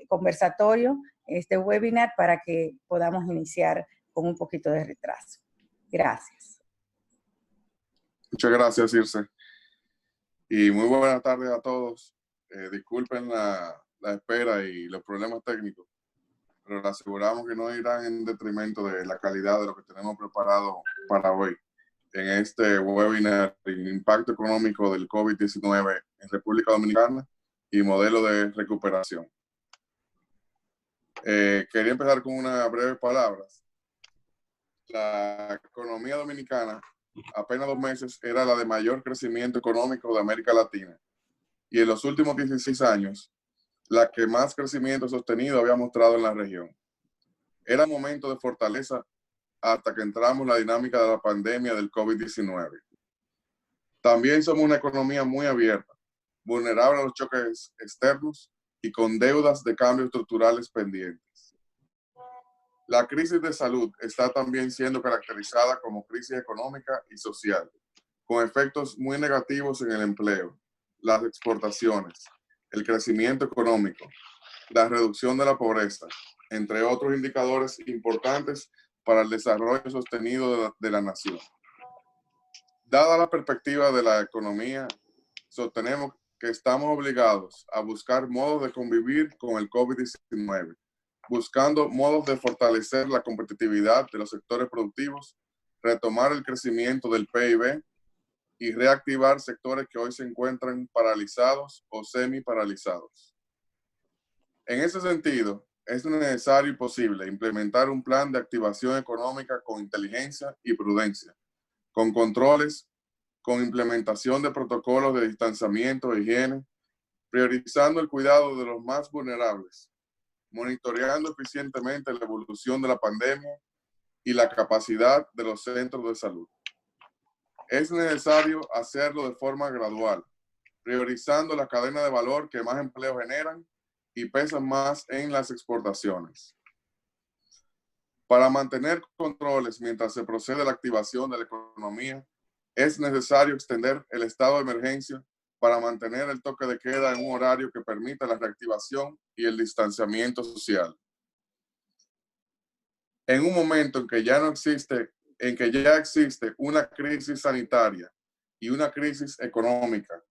conversatorio, este webinar, para que podamos iniciar con un poquito de retraso. Gracias. Muchas gracias, Circe. Y muy buenas tardes a todos. Disculpen la espera y los problemas técnicos, pero les aseguramos que no irán en detrimento de la calidad de lo que tenemos preparado para hoy en este webinar, el impacto económico del COVID-19 en República Dominicana y modelo de recuperación. Quería empezar con unas breves palabras. La economía dominicana, apenas 2 meses, era la de mayor crecimiento económico de América Latina. Y en los últimos 16 años, la que más crecimiento sostenido había mostrado en la región. Era momento de fortaleza hasta que entramos en la dinámica de la pandemia del COVID-19. También somos una economía muy abierta, vulnerable a los choques externos y con deudas de cambios estructurales pendientes. La crisis de salud está también siendo caracterizada como crisis económica y social, con efectos muy negativos en el empleo, las exportaciones, el crecimiento económico, la reducción de la pobreza, entre otros indicadores importantes para el desarrollo sostenido de la nación. Dada la perspectiva de la economía, sostenemos que estamos obligados a buscar modos de convivir con el COVID-19, buscando modos de fortalecer la competitividad de los sectores productivos, retomar el crecimiento del PIB y reactivar sectores que hoy se encuentran paralizados o semi-paralizados. En ese sentido, es necesario y posible implementar un plan de activación económica con inteligencia y prudencia, con controles, con implementación de protocolos de distanciamiento e higiene, priorizando el cuidado de los más vulnerables, monitoreando eficientemente la evolución de la pandemia y la capacidad de los centros de salud. Es necesario hacerlo de forma gradual, priorizando la cadena de valor que más empleo generan y pesan más en las exportaciones. Para mantener controles mientras se procede la activación de la economía, es necesario extender el estado de emergencia para mantener el toque de queda en un horario que permita la reactivación y el distanciamiento social. En un momento en que ya existe una crisis sanitaria y una crisis económica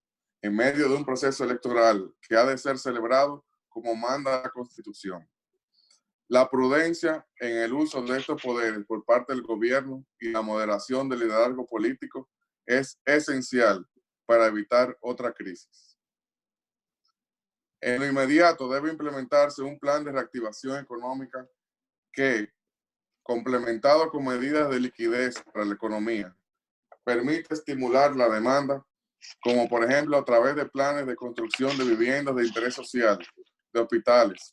en medio de un proceso electoral que ha de ser celebrado como manda la Constitución. La prudencia en el uso de estos poderes por parte del gobierno y la moderación del liderazgo político es esencial para evitar otra crisis. En lo inmediato debe implementarse un plan de reactivación económica que, complementado con medidas de liquidez para la economía, permite estimular la demanda, como por ejemplo a través de planes de construcción de viviendas de interés social, de hospitales,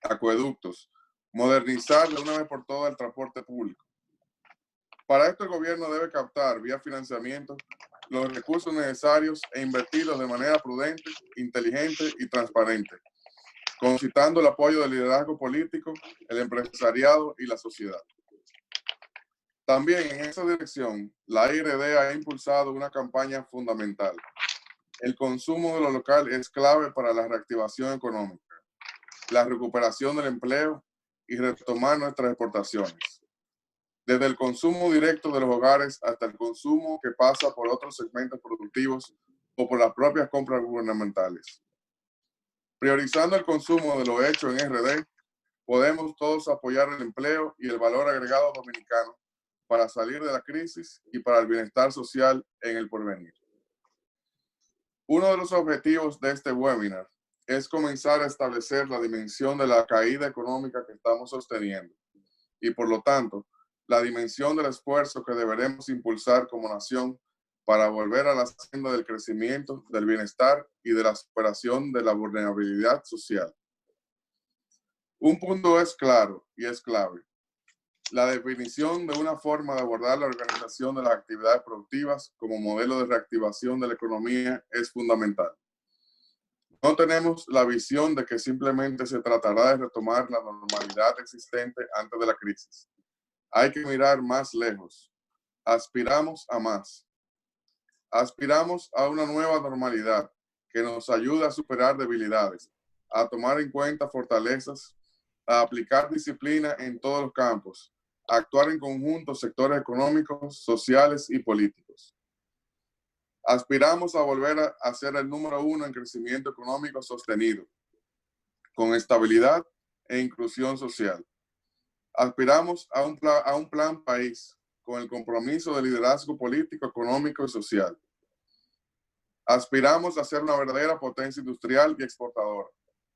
acueductos, modernizar de una vez por todas el transporte público. Para esto el gobierno debe captar vía financiamiento los recursos necesarios e invertirlos de manera prudente, inteligente y transparente, concitando el apoyo del liderazgo político, el empresariado y la sociedad. También en esa dirección, la IRD ha impulsado una campaña fundamental. El consumo de lo local es clave para la reactivación económica, la recuperación del empleo y retomar nuestras exportaciones. Desde el consumo directo de los hogares hasta el consumo que pasa por otros segmentos productivos o por las propias compras gubernamentales. Priorizando el consumo de lo hecho en RD, podemos todos apoyar el empleo y el valor agregado dominicano para salir de la crisis y para el bienestar social en el porvenir. Uno de los objetivos de este webinar es comenzar a establecer la dimensión de la caída económica que estamos sosteniendo y, por lo tanto, la dimensión del esfuerzo que deberemos impulsar como nación para volver a la senda del crecimiento, del bienestar y de la superación de la vulnerabilidad social. Un punto es claro y es clave. La definición de una forma de abordar la organización de las actividades productivas como modelo de reactivación de la economía es fundamental. No tenemos la visión de que simplemente se tratará de retomar la normalidad existente antes de la crisis. Hay que mirar más lejos. Aspiramos a más. Aspiramos a una nueva normalidad que nos ayude a superar debilidades, a tomar en cuenta fortalezas, a aplicar disciplina en todos los campos, a actuar en conjunto sectores económicos, sociales y políticos. Aspiramos a volver a ser el número 1 en crecimiento económico sostenido, con estabilidad e inclusión social. Aspiramos a un plan país con el compromiso de liderazgo político, económico y social. Aspiramos a ser una verdadera potencia industrial y exportadora.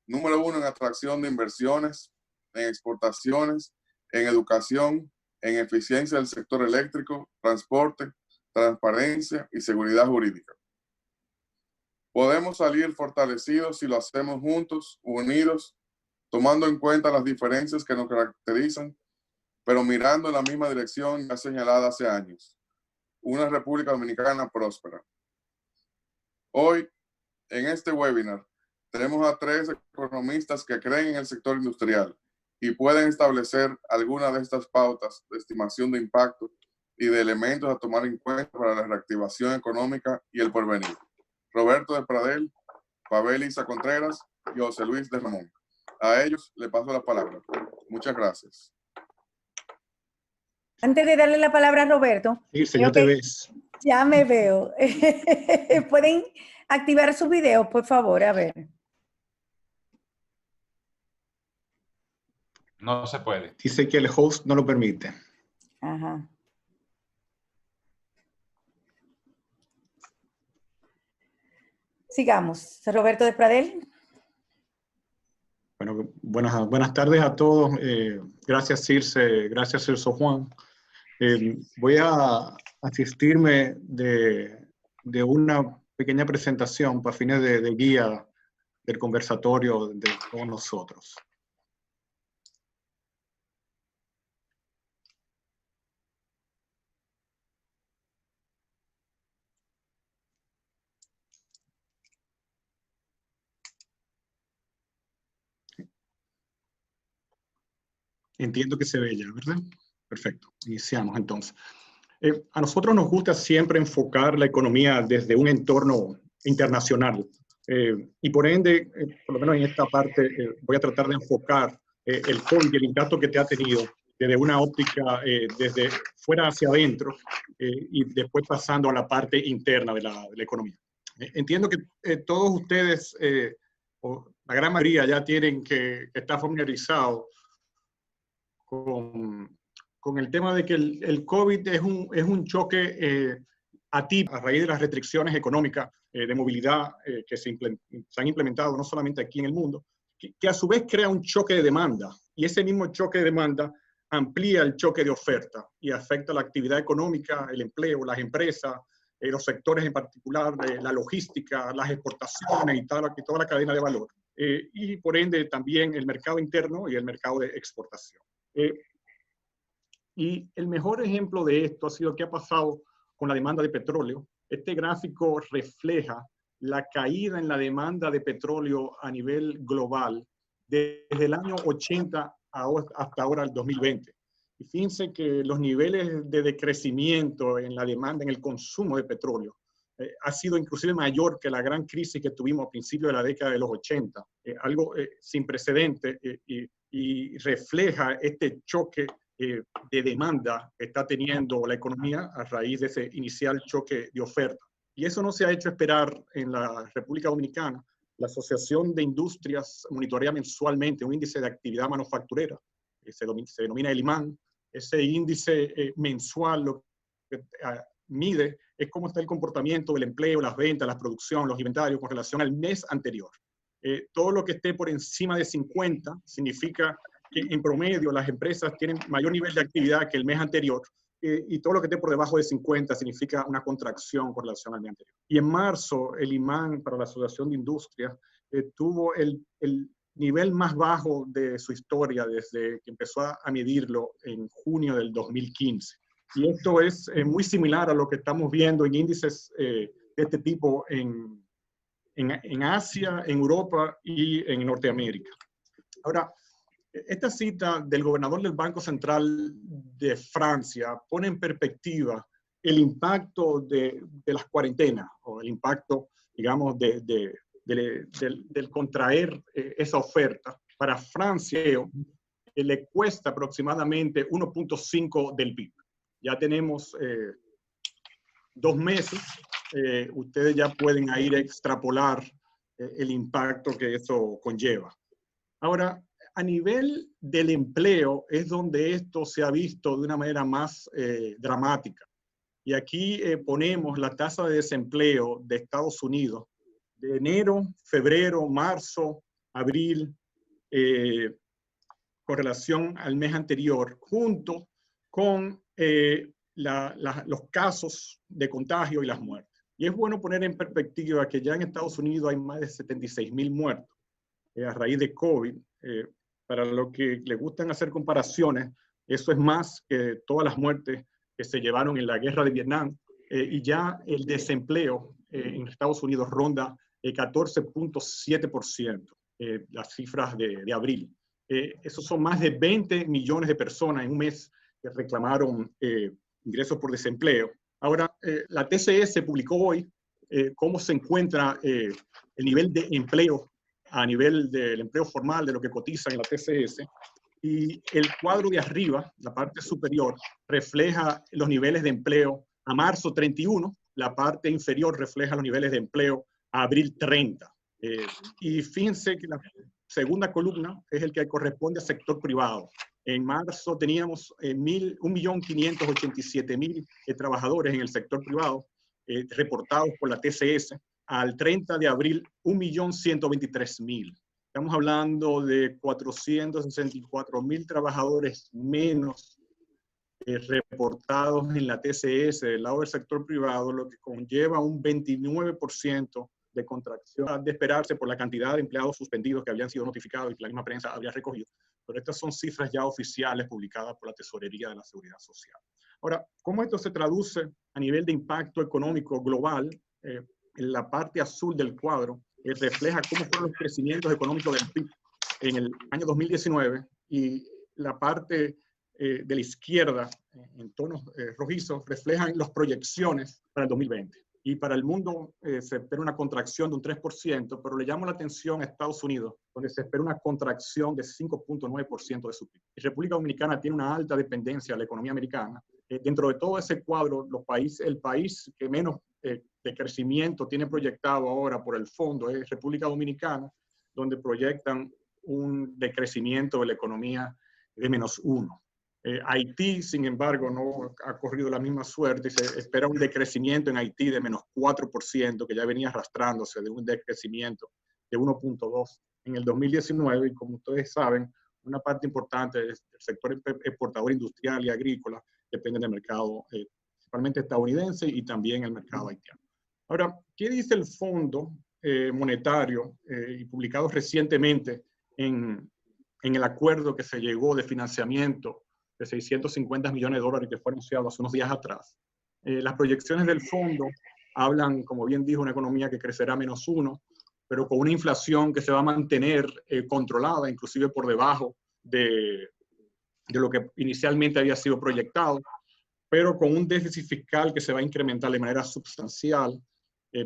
Número 1 en atracción de inversiones, en exportaciones, en educación, en eficiencia del sector eléctrico, transporte, transparencia y seguridad jurídica. Podemos salir fortalecidos si lo hacemos juntos, unidos, tomando en cuenta las diferencias que nos caracterizan, pero mirando en la misma dirección ya señalada hace años. Una República Dominicana próspera. Hoy, en este webinar, tenemos a 3 economistas que creen en el sector industrial y pueden establecer algunas de estas pautas de estimación de impacto y de elementos a tomar en cuenta para la reactivación económica y el porvenir. Roberto de Pradel, Pavel Isa Contreras y José Luis de Ramón. A ellos le paso la palabra. Muchas gracias. Antes de darle la palabra a Roberto. Sí, señor, te ves. Ya me veo. ¿Pueden activar sus videos, por favor? A ver. No se puede. Dice que el host no lo permite. Ajá. Sigamos. Roberto de Pradel. Bueno, buenas tardes a todos. Gracias, Circe. Gracias, Cirso Juan. Voy a asistirme de una pequeña presentación para fines de guía del conversatorio de todos nosotros. Entiendo que se ve ya, ¿verdad? Perfecto. Iniciamos entonces. A nosotros nos gusta siempre enfocar la economía desde un entorno internacional. Y por ende, por lo menos en esta parte, voy a tratar de enfocar el COVID y el impacto que te ha tenido desde una óptica desde fuera hacia adentro y después pasando a la parte interna de la economía. Entiendo que todos ustedes, o la gran mayoría, ya tienen que estar familiarizados con el tema de que el COVID es un choque atípico a raíz de las restricciones económicas de movilidad que se han implementado no solamente aquí en el mundo, que a su vez crea un choque de demanda, y ese mismo choque de demanda amplía el choque de oferta y afecta la actividad económica, el empleo, las empresas, los sectores en particular, la logística, las exportaciones y toda la cadena de valor. Y por ende también el mercado interno y el mercado de exportación. Y el mejor ejemplo de esto ha sido qué ha pasado con la demanda de petróleo. Este gráfico refleja la caída en la demanda de petróleo a nivel global desde el año 80 hasta ahora el 2020. Y fíjense que los niveles de decrecimiento en la demanda, en el consumo de petróleo, ha sido inclusive mayor que la gran crisis que tuvimos a principios de la década de los 80. Algo sin precedente y refleja este choque de demanda que está teniendo la economía a raíz de ese inicial choque de oferta. Y eso no se ha hecho esperar en la República Dominicana. La Asociación de Industrias monitorea mensualmente un índice de actividad manufacturera, se denomina el IMAN. Ese índice mensual lo que mide es cómo está el comportamiento del empleo, las ventas, la producción, los inventarios con relación al mes anterior. Todo lo que esté por encima de 50 significa que en promedio las empresas tienen mayor nivel de actividad que el mes anterior, y todo lo que esté por debajo de 50 significa una contracción con relación al mes anterior. Y en marzo el IMAN para la Asociación de Industrias tuvo el nivel más bajo de su historia desde que empezó a medirlo en junio del 2015. Y esto es muy similar a lo que estamos viendo en índices de este tipo en Asia, en Europa y en Norteamérica. Ahora, esta cita del gobernador del Banco Central de Francia pone en perspectiva el impacto de las cuarentenas, o el impacto, digamos, de del contraer esa oferta, para Francia le cuesta aproximadamente 1.5 del PIB. Ya tenemos 2 meses, ustedes ya pueden ir a extrapolar el impacto que eso conlleva. Ahora, a nivel del empleo es donde esto se ha visto de una manera más dramática. Y aquí ponemos la tasa de desempleo de Estados Unidos de enero, febrero, marzo, abril, con relación al mes anterior, junto con los casos de contagio y las muertes. Y es bueno poner en perspectiva que ya en Estados Unidos hay más de 76.000 muertos a raíz de COVID. Para los que les gustan hacer comparaciones, eso es más que todas las muertes que se llevaron en la guerra de Vietnam, y ya el desempleo en Estados Unidos ronda 14.7%, las cifras de abril. Esos son más de 20 millones de personas en un mes que reclamaron ingresos por desempleo. Ahora, la TCS publicó hoy cómo se encuentra el nivel de empleo a nivel del empleo formal, de lo que cotiza en la TCS, y el cuadro de arriba, la parte superior, refleja los niveles de empleo a marzo 31, la parte inferior refleja los niveles de empleo a abril 30. Y fíjense que la segunda columna es el que corresponde al sector privado. En marzo teníamos 1.587.000 trabajadores en el sector privado reportados por la TCS. Al 30 de abril, 1.123.000. Estamos hablando de 464.000 trabajadores menos reportados en la TCS del lado del sector privado, lo que conlleva un 29% de contracción de esperarse por la cantidad de empleados suspendidos que habían sido notificados y que la misma prensa habría recogido. Pero estas son cifras ya oficiales publicadas por la Tesorería de la Seguridad Social. Ahora, ¿cómo esto se traduce a nivel de impacto económico global? En la parte azul del cuadro refleja cómo fueron los crecimientos económicos del PIB en el año 2019, y la parte de la izquierda en tonos rojizos reflejan las proyecciones para el 2020. Y para el mundo se espera una contracción de un 3%, pero le llamo la atención a Estados Unidos, donde se espera una contracción de 5.9% de su PIB. Y República Dominicana tiene una alta dependencia de la economía americana. Dentro de todo ese cuadro, el país que menos de crecimiento tiene proyectado ahora por el fondo es República Dominicana, donde proyectan un decrecimiento de la economía de -1. Haití, sin embargo, no ha corrido la misma suerte y se espera un decrecimiento en Haití de -4%, que ya venía arrastrándose de un decrecimiento de 1.2 en el 2019. Y como ustedes saben, una parte importante del sector exportador industrial y agrícola depende del mercado principalmente estadounidense y también el mercado haitiano. Ahora, ¿qué dice el Fondo Monetario y publicado recientemente en el acuerdo que se llegó de financiamiento de 650 millones de dólares que fue anunciado hace unos días atrás? Las proyecciones del fondo hablan, como bien dijo, una economía que crecerá -1, pero con una inflación que se va a mantener controlada, inclusive por debajo de lo que inicialmente había sido proyectado, pero con un déficit fiscal que se va a incrementar de manera sustancial,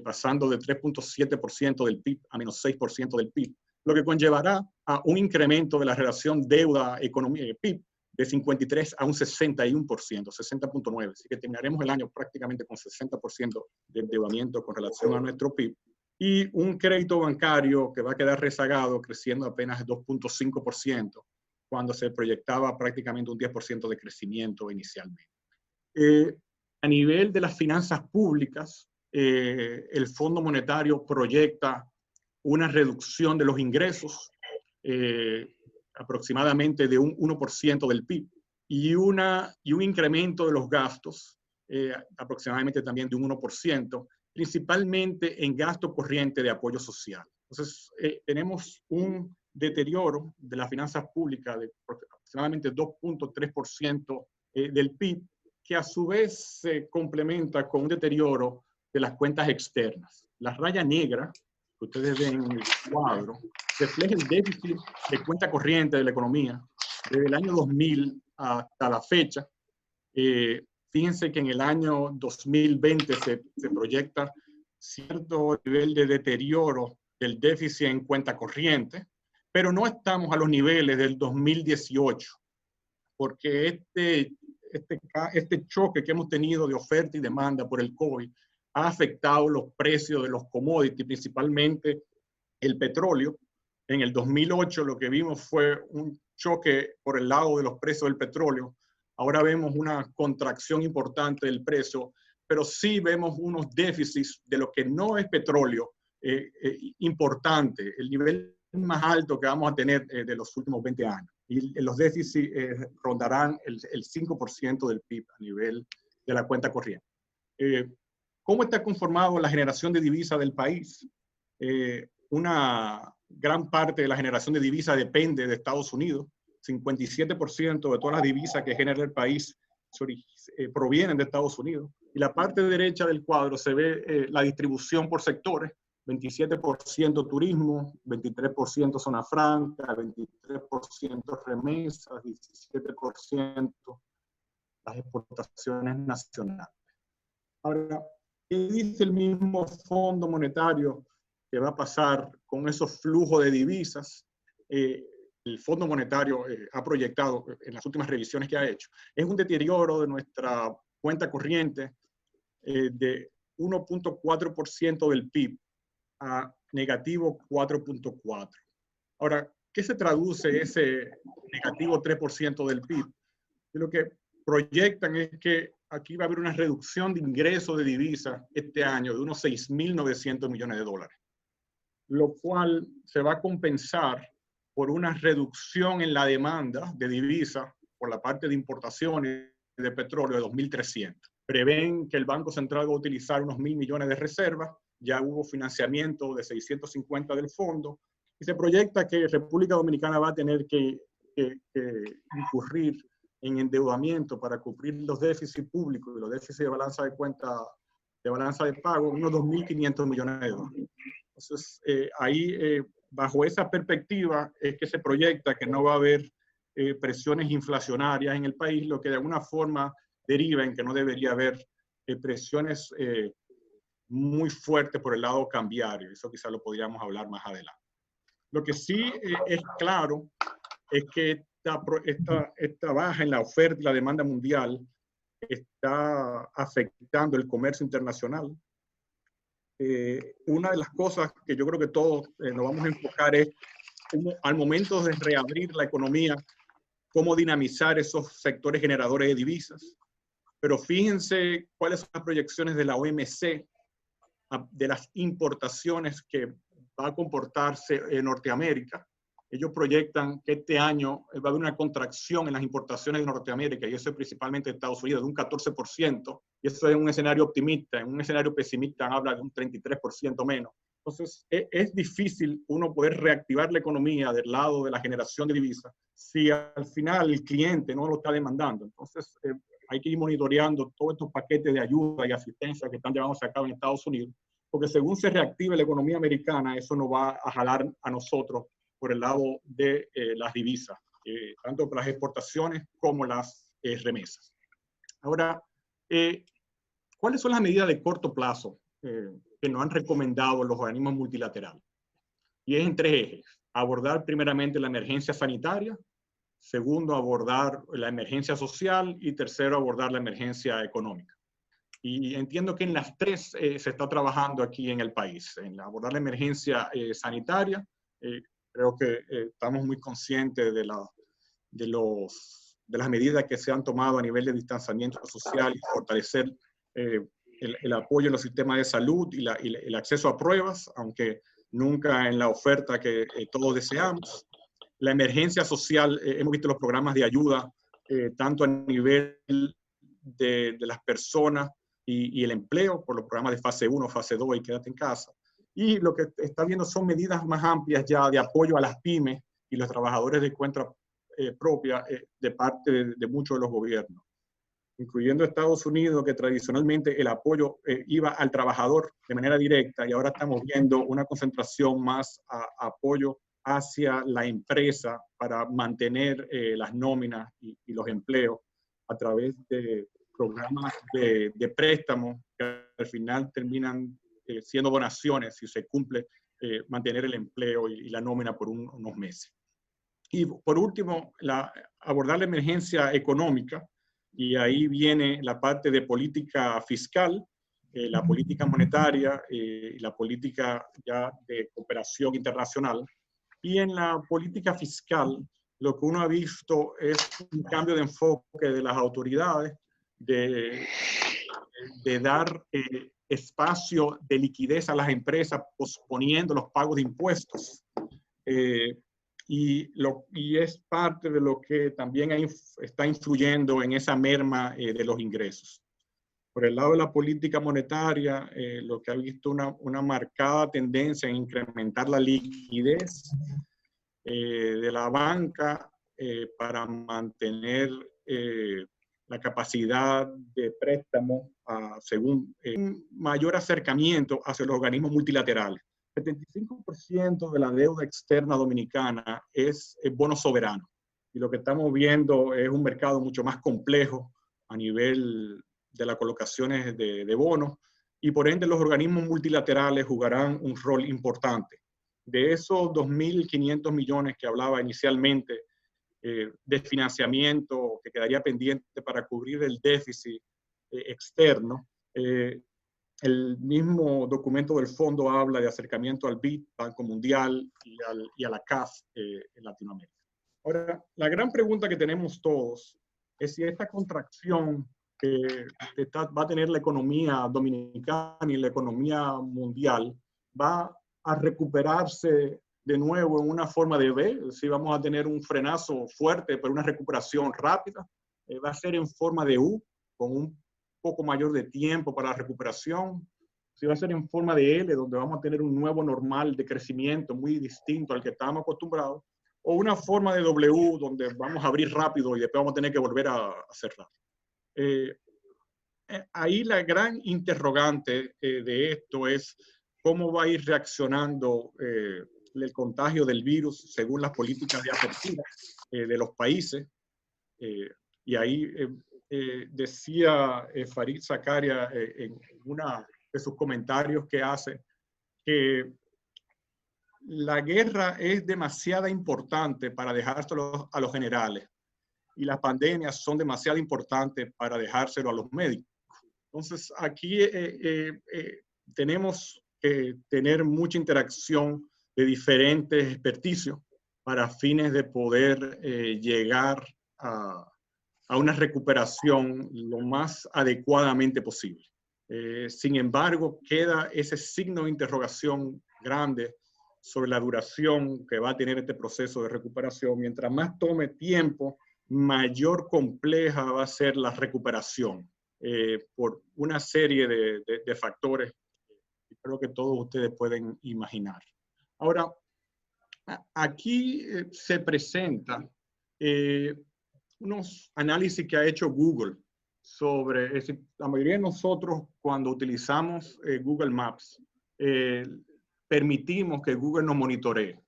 pasando de 3.7% del PIB a -6% del PIB, lo que conllevará a un incremento de la relación deuda-economía-PIB de 53 a un 61%, 60.9%. Así que terminaremos el año prácticamente con 60% de endeudamiento con relación a nuestro PIB. Y un crédito bancario que va a quedar rezagado, creciendo apenas 2.5%, cuando se proyectaba prácticamente un 10% de crecimiento inicialmente. A nivel de las finanzas públicas, el Fondo Monetario proyecta una reducción de los ingresos aproximadamente de un 1% del PIB y un incremento de los gastos aproximadamente también de un 1%, principalmente en gasto corriente de apoyo social. Entonces, tenemos un deterioro de las finanzas públicas de aproximadamente 2.3% del PIB, que a su vez se complementa con un deterioro de las cuentas externas. La raya negra que ustedes ven en el cuadro refleja el déficit de cuenta corriente de la economía desde el año 2000 hasta la fecha. Fíjense que en el año 2020 se proyecta cierto nivel de deterioro del déficit en cuenta corriente, pero no estamos a los niveles del 2018, porque este choque que hemos tenido de oferta y demanda por el COVID ha afectado los precios de los commodities, principalmente el petróleo. En el 2008 lo que vimos fue un choque por el lado de los precios del petróleo. Ahora vemos una contracción importante del precio, pero sí vemos unos déficits de lo que no es petróleo importante, el nivel más alto que vamos a tener de los últimos 20 años. Y los déficits rondarán el 5% del PIB a nivel de la cuenta corriente. ¿Cómo está conformado la generación de divisas del país? Una gran parte de la generación de divisas depende de Estados Unidos. 57% de todas las divisas que genera el país provienen de Estados Unidos. Y la parte derecha del cuadro se ve la distribución por sectores. 27% turismo, 23% zona franca, 23% remesas, 17% las exportaciones nacionales. Ahora, ¿qué dice el mismo Fondo Monetario que va a pasar con esos flujos de divisas? El Fondo Monetario ha proyectado en las últimas revisiones que ha hecho, es un deterioro de nuestra cuenta corriente de 1.4% del PIB a negativo 4.4. Ahora, ¿qué se traduce ese negativo 3% del PIB? Lo que proyectan es que aquí va a haber una reducción de ingresos de divisas este año de unos 6.900 millones de dólares, lo cual se va a compensar por una reducción en la demanda de divisas por la parte de importaciones de petróleo de 2.300. Prevén que el Banco Central va a utilizar unos 1.000 millones de reservas, ya hubo financiamiento de 650 del fondo, y se proyecta que República Dominicana va a tener que incurrir en endeudamiento para cubrir los déficits públicos y los déficits de balanza de cuenta, de balanza de pago, unos 2.500 millones de dólares. Entonces, bajo esa perspectiva es que se proyecta que no va a haber presiones inflacionarias en el país, lo que de alguna forma deriva en que no debería haber presiones muy fuertes por el lado cambiario. Eso quizás lo podríamos hablar más adelante. Lo que sí es claro es que esta baja en la oferta y la demanda mundial está afectando el comercio internacional. Una de las cosas que yo creo que todos nos vamos a enfocar es cómo, al momento de reabrir la economía, cómo dinamizar esos sectores generadores de divisas. Pero fíjense cuáles son las proyecciones de la OMC de las importaciones que va a comportarse en Norteamérica. Ellos proyectan que este año va a haber una contracción en las importaciones de Norteamérica, y eso es principalmente de Estados Unidos, de un 14%, y eso es un escenario optimista. En un escenario pesimista habla de un 33% menos. Entonces, es difícil uno poder reactivar la economía del lado de la generación de divisas si al final el cliente no lo está demandando. Entonces, hay que ir monitoreando todos estos paquetes de ayuda y asistencia que están llevándose a cabo en Estados Unidos, porque según se reactive la economía americana, eso nos va a jalar a nosotros por el lado de las divisas, tanto para las exportaciones como las remesas. Ahora, ¿cuáles son las medidas de corto plazo que nos han recomendado los organismos multilaterales? Y es en tres ejes: abordar primeramente la emergencia sanitaria, segundo, abordar la emergencia social, y tercero, abordar la emergencia económica. Y entiendo que en las tres se está trabajando aquí en el país. En abordar la emergencia sanitaria, creo que estamos muy conscientes de las medidas que se han tomado a nivel de distanciamiento social y fortalecer el apoyo en los sistemas de salud y el acceso a pruebas, aunque nunca en la oferta que todos deseamos. La emergencia social, hemos visto los programas de ayuda, tanto a nivel de las personas y el empleo, por los programas de fase 1, fase 2 y quédate en casa. Y lo que está viendo son medidas más amplias ya de apoyo a las pymes y los trabajadores de cuenta propia de parte de muchos de los gobiernos, incluyendo Estados Unidos, que tradicionalmente el apoyo iba al trabajador de manera directa, y ahora estamos viendo una concentración más a apoyo hacia la empresa para mantener las nóminas y los empleos a través de programas de préstamos que al final terminan siendo donaciones si se cumple mantener el empleo y la nómina por unos meses. Y por último, abordar la emergencia económica, y ahí viene la parte de política fiscal, la política monetaria y la política ya de cooperación internacional. Y en la política fiscal, lo que uno ha visto es un cambio de enfoque de las autoridades, de dar espacio de liquidez a las empresas, posponiendo los pagos de impuestos. Y es parte de lo que también está influyendo en esa merma de los ingresos. Por el lado de la política monetaria, lo que ha visto una marcada tendencia en incrementar la liquidez de la banca para mantener la capacidad de préstamo según un mayor acercamiento hacia los organismos multilaterales. 75% de la deuda externa dominicana es bono soberano. Y lo que estamos viendo es un mercado mucho más complejo a nivel de las colocaciones de bonos, y por ende los organismos multilaterales jugarán un rol importante. De esos 2.500 millones que hablaba inicialmente de financiamiento que quedaría pendiente para cubrir el déficit externo, el mismo documento del fondo habla de acercamiento al BID, Banco Mundial, y a la CAF en Latinoamérica. Ahora, la gran pregunta que tenemos todos es si esta contracción que va a tener la economía dominicana y la economía mundial va a recuperarse de nuevo en una forma de V, si vamos a tener un frenazo fuerte, pero una recuperación rápida, va a ser en forma de U, con un poco mayor de tiempo para la recuperación, si va a ser en forma de L, donde vamos a tener un nuevo normal de crecimiento muy distinto al que estábamos acostumbrados, o una forma de W, donde vamos a abrir rápido y después vamos a tener que volver a cerrar. Ahí la gran interrogante de esto es cómo va a ir reaccionando el contagio del virus según las políticas de apertura de los países. Y ahí decía Fareed Zakaria en uno de sus comentarios que hace que la guerra es demasiado importante para dejárselo a los generales y las pandemias son demasiado importantes para dejárselo a los médicos. Entonces aquí tenemos que tener mucha interacción de diferentes experticios para fines de poder llegar a una recuperación lo más adecuadamente posible. Sin embargo, queda ese signo de interrogación grande sobre la duración que va a tener este proceso de recuperación. Mientras más tome tiempo, mayor compleja va a ser la recuperación por una serie de factores que creo que todos ustedes pueden imaginar. Ahora, aquí se presentan unos análisis que ha hecho Google sobre, es decir, la mayoría de nosotros cuando utilizamos Google Maps, permitimos que Google nos monitoree.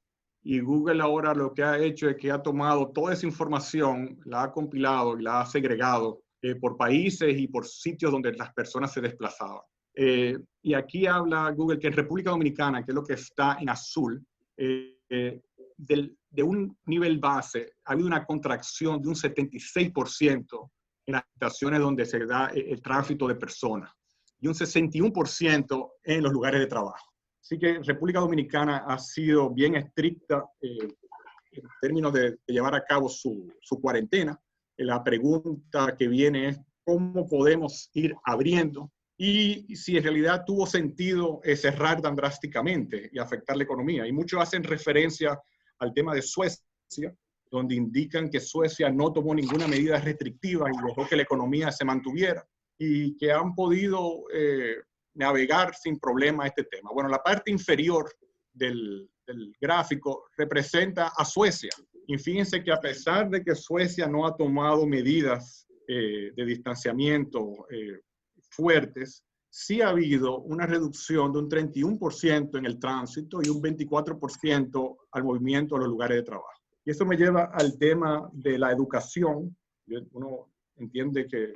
Y Google ahora lo que ha hecho es que ha tomado toda esa información, la ha compilado y la ha segregado por países y por sitios donde las personas se desplazaban. Y aquí habla Google que en República Dominicana, que es lo que está en azul, de un nivel base ha habido una contracción de un 76% en las estaciones donde se da el tránsito de personas y un 61% en los lugares de trabajo. Así que República Dominicana ha sido bien estricta en términos de llevar a cabo su cuarentena. La pregunta que viene es cómo podemos ir abriendo y si en realidad tuvo sentido cerrar tan drásticamente y afectar la economía. Y muchos hacen referencia al tema de Suecia, donde indican que Suecia no tomó ninguna medida restrictiva y dejó que la economía se mantuviera y que han podido navegar sin problema este tema. Bueno, la parte inferior del gráfico representa a Suecia. Y fíjense que a pesar de que Suecia no ha tomado medidas de distanciamiento fuertes, sí ha habido una reducción de un 31% en el tránsito y un 24% al movimiento a los lugares de trabajo. Y eso me lleva al tema de la educación. Uno entiende que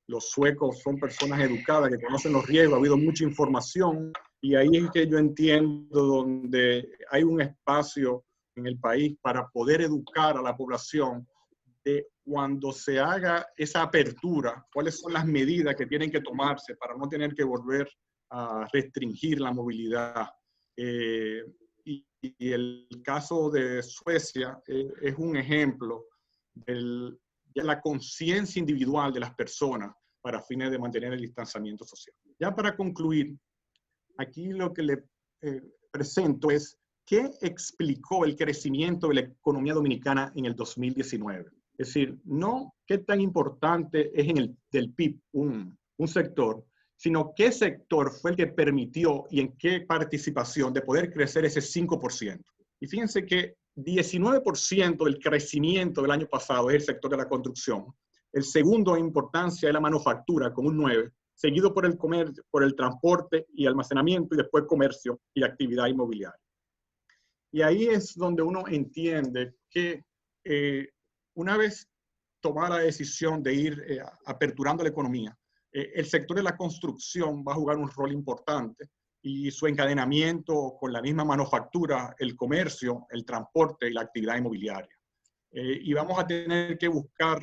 los suecos son personas educadas, que conocen los riesgos, ha habido mucha información Y ahí es que yo entiendo donde hay un espacio en el país para poder educar a la población de cuando se haga esa apertura, cuáles son las medidas que tienen que tomarse para no tener que volver a restringir la movilidad. Y el caso de Suecia es un ejemplo de la conciencia individual de las personas para fines de mantener el distanciamiento social. Ya para concluir, aquí lo que le presento es qué explicó el crecimiento de la economía dominicana en el 2019. Es decir, no qué tan importante es en el del PIB un sector, sino qué sector fue el que permitió y en qué participación de poder crecer ese 5%. Y fíjense que 19% del crecimiento del año pasado es el sector de la construcción. El segundo en importancia es la manufactura, con un 9%, seguido por el comercio, por el transporte y almacenamiento, y después comercio y actividad inmobiliaria. Y ahí es donde uno entiende que una vez tomada la decisión de ir aperturando la economía, el sector de la construcción va a jugar un rol importante y su encadenamiento con la misma manufactura, el comercio, el transporte y la actividad inmobiliaria. Y vamos a tener que buscar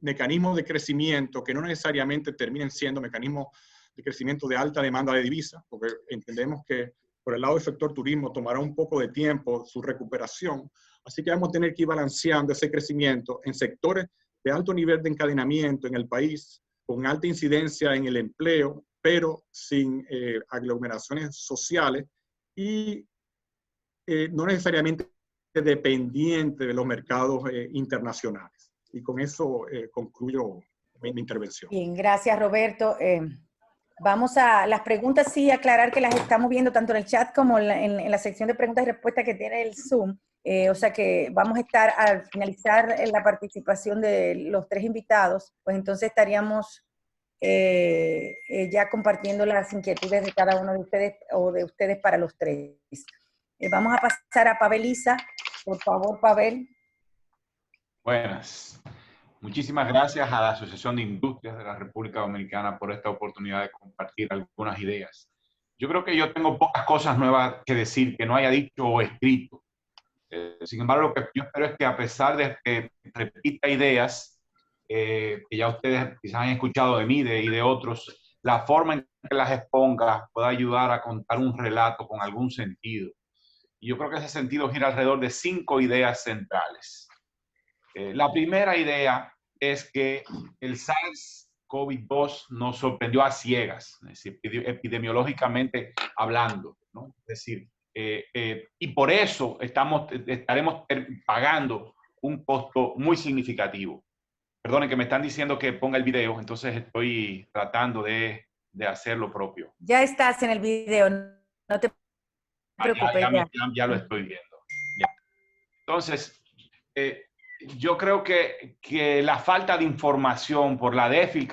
mecanismos de crecimiento que no necesariamente terminen siendo mecanismos de crecimiento de alta demanda de divisas, porque entendemos que por el lado del sector turismo tomará un poco de tiempo su recuperación, así que vamos a tener que ir balanceando ese crecimiento en sectores de alto nivel de encadenamiento en el país, con alta incidencia en el empleo, pero sin aglomeraciones sociales y no necesariamente dependiente de los mercados internacionales. Y con eso concluyo mi intervención. Bien, gracias Roberto. Vamos a las preguntas, sí, aclarar que las estamos viendo tanto en el chat como en la sección de preguntas y respuestas que tiene el Zoom. O sea que vamos a estar, al finalizar la participación de los 3 invitados, pues entonces estaríamos ya compartiendo las inquietudes de cada uno de ustedes o de ustedes para los 3. Vamos a pasar a Pavel Isa. Por favor, Pavel. Buenas. Muchísimas gracias a la Asociación de Industrias de la República Dominicana por esta oportunidad de compartir algunas ideas. Yo creo que yo tengo pocas cosas nuevas que decir que no haya dicho o escrito. Sin embargo, lo que yo espero es que a pesar de que repita ideas que ya ustedes quizás han escuchado de mí y de otros, la forma en que las exponga pueda ayudar a contar un relato con algún sentido. Y yo creo que ese sentido gira alrededor de 5 ideas centrales. La primera idea es que el SARS-CoV-2 nos sorprendió a ciegas, es decir, epidemiológicamente hablando, ¿no? Es decir, y por eso estaremos pagando un costo muy significativo. Perdonen que me están diciendo que ponga el video, entonces estoy tratando de hacer lo propio. Ya estás en el video, no te preocupes. Ya lo estoy viendo. Ya. Entonces, yo creo que la falta de información por la débil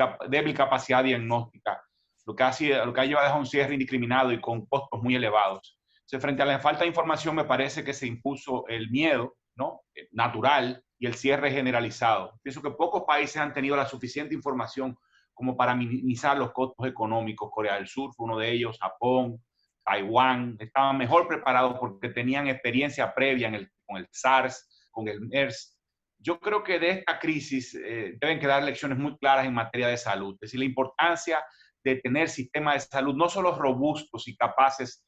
capacidad diagnóstica, lo que ha llevado a un cierre indiscriminado y con costos muy elevados. Entonces, frente a la falta de información, me parece que se impuso el miedo, ¿no? Natural, y el cierre generalizado. Pienso que pocos países han tenido la suficiente información como para minimizar los costos económicos. Corea del Sur fue uno de ellos, Japón, Taiwán, estaban mejor preparados porque tenían experiencia previa con el SARS, con el MERS. Yo creo que de esta crisis deben quedar lecciones muy claras en materia de salud. Es decir, la importancia de tener sistemas de salud no solo robustos y capaces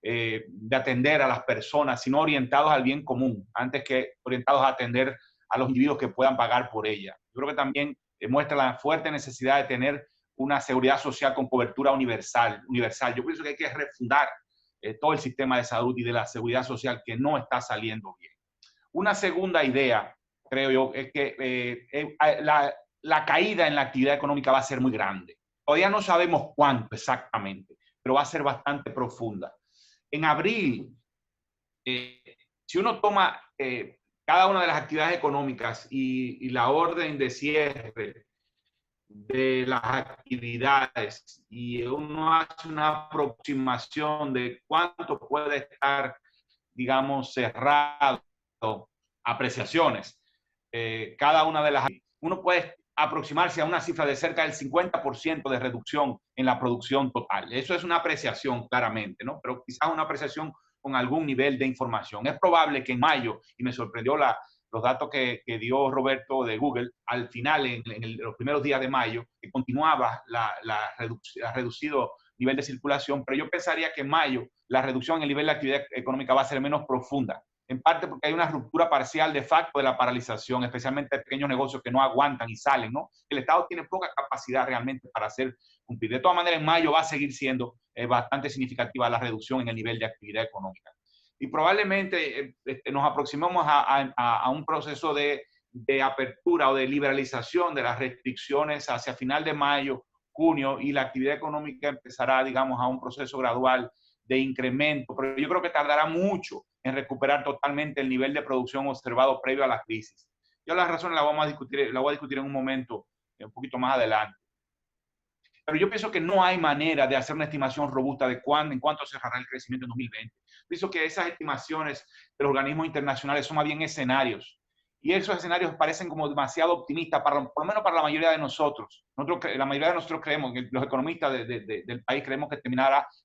de atender a las personas, sino orientados al bien común, antes que orientados a atender a los individuos que puedan pagar por ella. Yo creo que también demuestra la fuerte necesidad de tener una seguridad social con cobertura universal. Yo pienso que hay que refundar todo el sistema de salud y de la seguridad social que no está saliendo bien. Una segunda idea, creo yo, es que la caída en la actividad económica va a ser muy grande. Todavía no sabemos cuánto exactamente, pero va a ser bastante profunda. En abril, si uno toma cada una de las actividades económicas y la orden de cierre de las actividades y uno hace una aproximación de cuánto puede estar, digamos, cerrado, apreciaciones, cada una de las, uno puede aproximarse a una cifra de cerca del 50% de reducción en la producción total. Eso es una apreciación, claramente, ¿no? Pero quizás una apreciación con algún nivel de información. Es probable que en mayo, y me sorprendió los datos que dio Roberto de Google, al final, en los primeros días de mayo, que continuaba la reducido nivel de circulación, pero yo pensaría que en mayo la reducción en el nivel de actividad económica va a ser menos profunda, en parte porque hay una ruptura parcial de facto de la paralización, especialmente de pequeños negocios que no aguantan y salen, ¿no? El Estado tiene poca capacidad realmente para hacer cumplir. De todas maneras, en mayo va a seguir siendo bastante significativa la reducción en el nivel de actividad económica. Y probablemente nos aproximamos a un proceso de apertura o de liberalización de las restricciones hacia final de mayo, junio, y la actividad económica empezará, digamos, a un proceso gradual de incremento, pero yo creo que tardará mucho en recuperar totalmente el nivel de producción observado previo a la crisis. Yo las razones las voy a discutir en un momento, un poquito más adelante. Pero yo pienso que no hay manera de hacer una estimación robusta de en cuánto cerrará el crecimiento en 2020. Pienso que esas estimaciones de los organismos internacionales son más bien escenarios. Y esos escenarios parecen como demasiado optimistas, por lo menos para la mayoría de nosotros. La mayoría de nosotros creemos, los economistas del país creemos que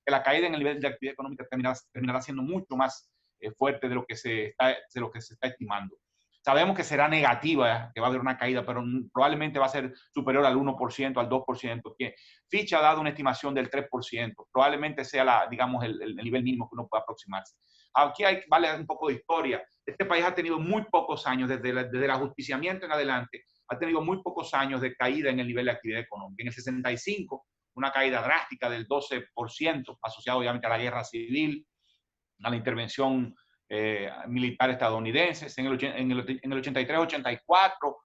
la caída en el nivel de actividad económica terminará siendo mucho más fuerte de lo que se está estimando. Sabemos que será negativa, que va a haber una caída, pero probablemente va a ser superior al 1%, al 2%. Que Fitch ha dado una estimación del 3%. Probablemente sea, digamos, el nivel mínimo que uno puede aproximarse. Aquí vale un poco de historia. Este país ha tenido muy pocos años, desde el ajusticiamiento en adelante, ha tenido muy pocos años de caída en el nivel de actividad económica. En el 65, una caída drástica del 12%, asociado obviamente a la guerra civil, a la intervención militar estadounidenses. En el 83-84,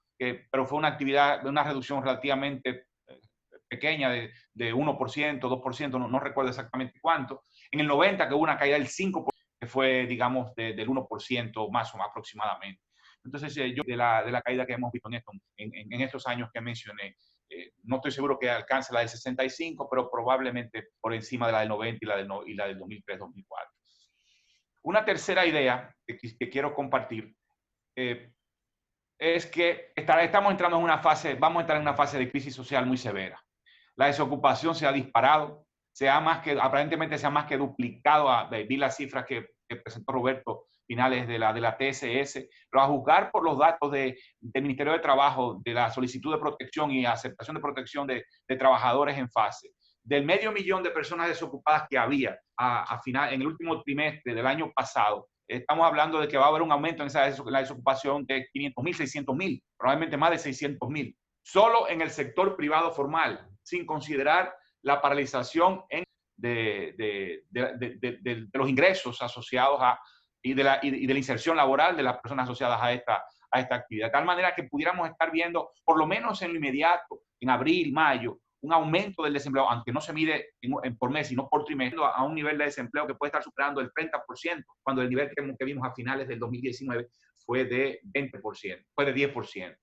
pero fue una reducción relativamente pequeña de 1%, 2%, no recuerdo exactamente cuánto. En el 90, que hubo una caída del 5%, que fue, digamos, del 1% más o más aproximadamente. Entonces, yo de la caída que hemos visto en estos años que mencioné, no estoy seguro que alcance la del 65, pero probablemente por encima de la del 90 y la del 2003-2004. Una tercera idea que quiero compartir es que vamos a entrar en una fase de crisis social muy severa. La desocupación se ha disparado, aparentemente se ha más que duplicado. Vi las cifras que presentó Roberto, finales de la TSS, pero a juzgar por los datos del Ministerio de Trabajo, de la solicitud de protección y aceptación de protección de trabajadores en fase, del 500.000 de personas desocupadas que había en el último trimestre del año pasado, estamos hablando de que va a haber un aumento en la desocupación de 500.000, 600.000, probablemente más de 600.000, solo en el sector privado formal, sin considerar la paralización de los ingresos asociados y de la inserción laboral de las personas asociadas a esta actividad. De tal manera que pudiéramos estar viendo, por lo menos en lo inmediato, en abril, mayo, un aumento del desempleo, aunque no se mide por mes, sino por trimestre, a un nivel de desempleo que puede estar superando el 30%, cuando el nivel que vimos a finales del 2019 fue de 20%, fue de 10%.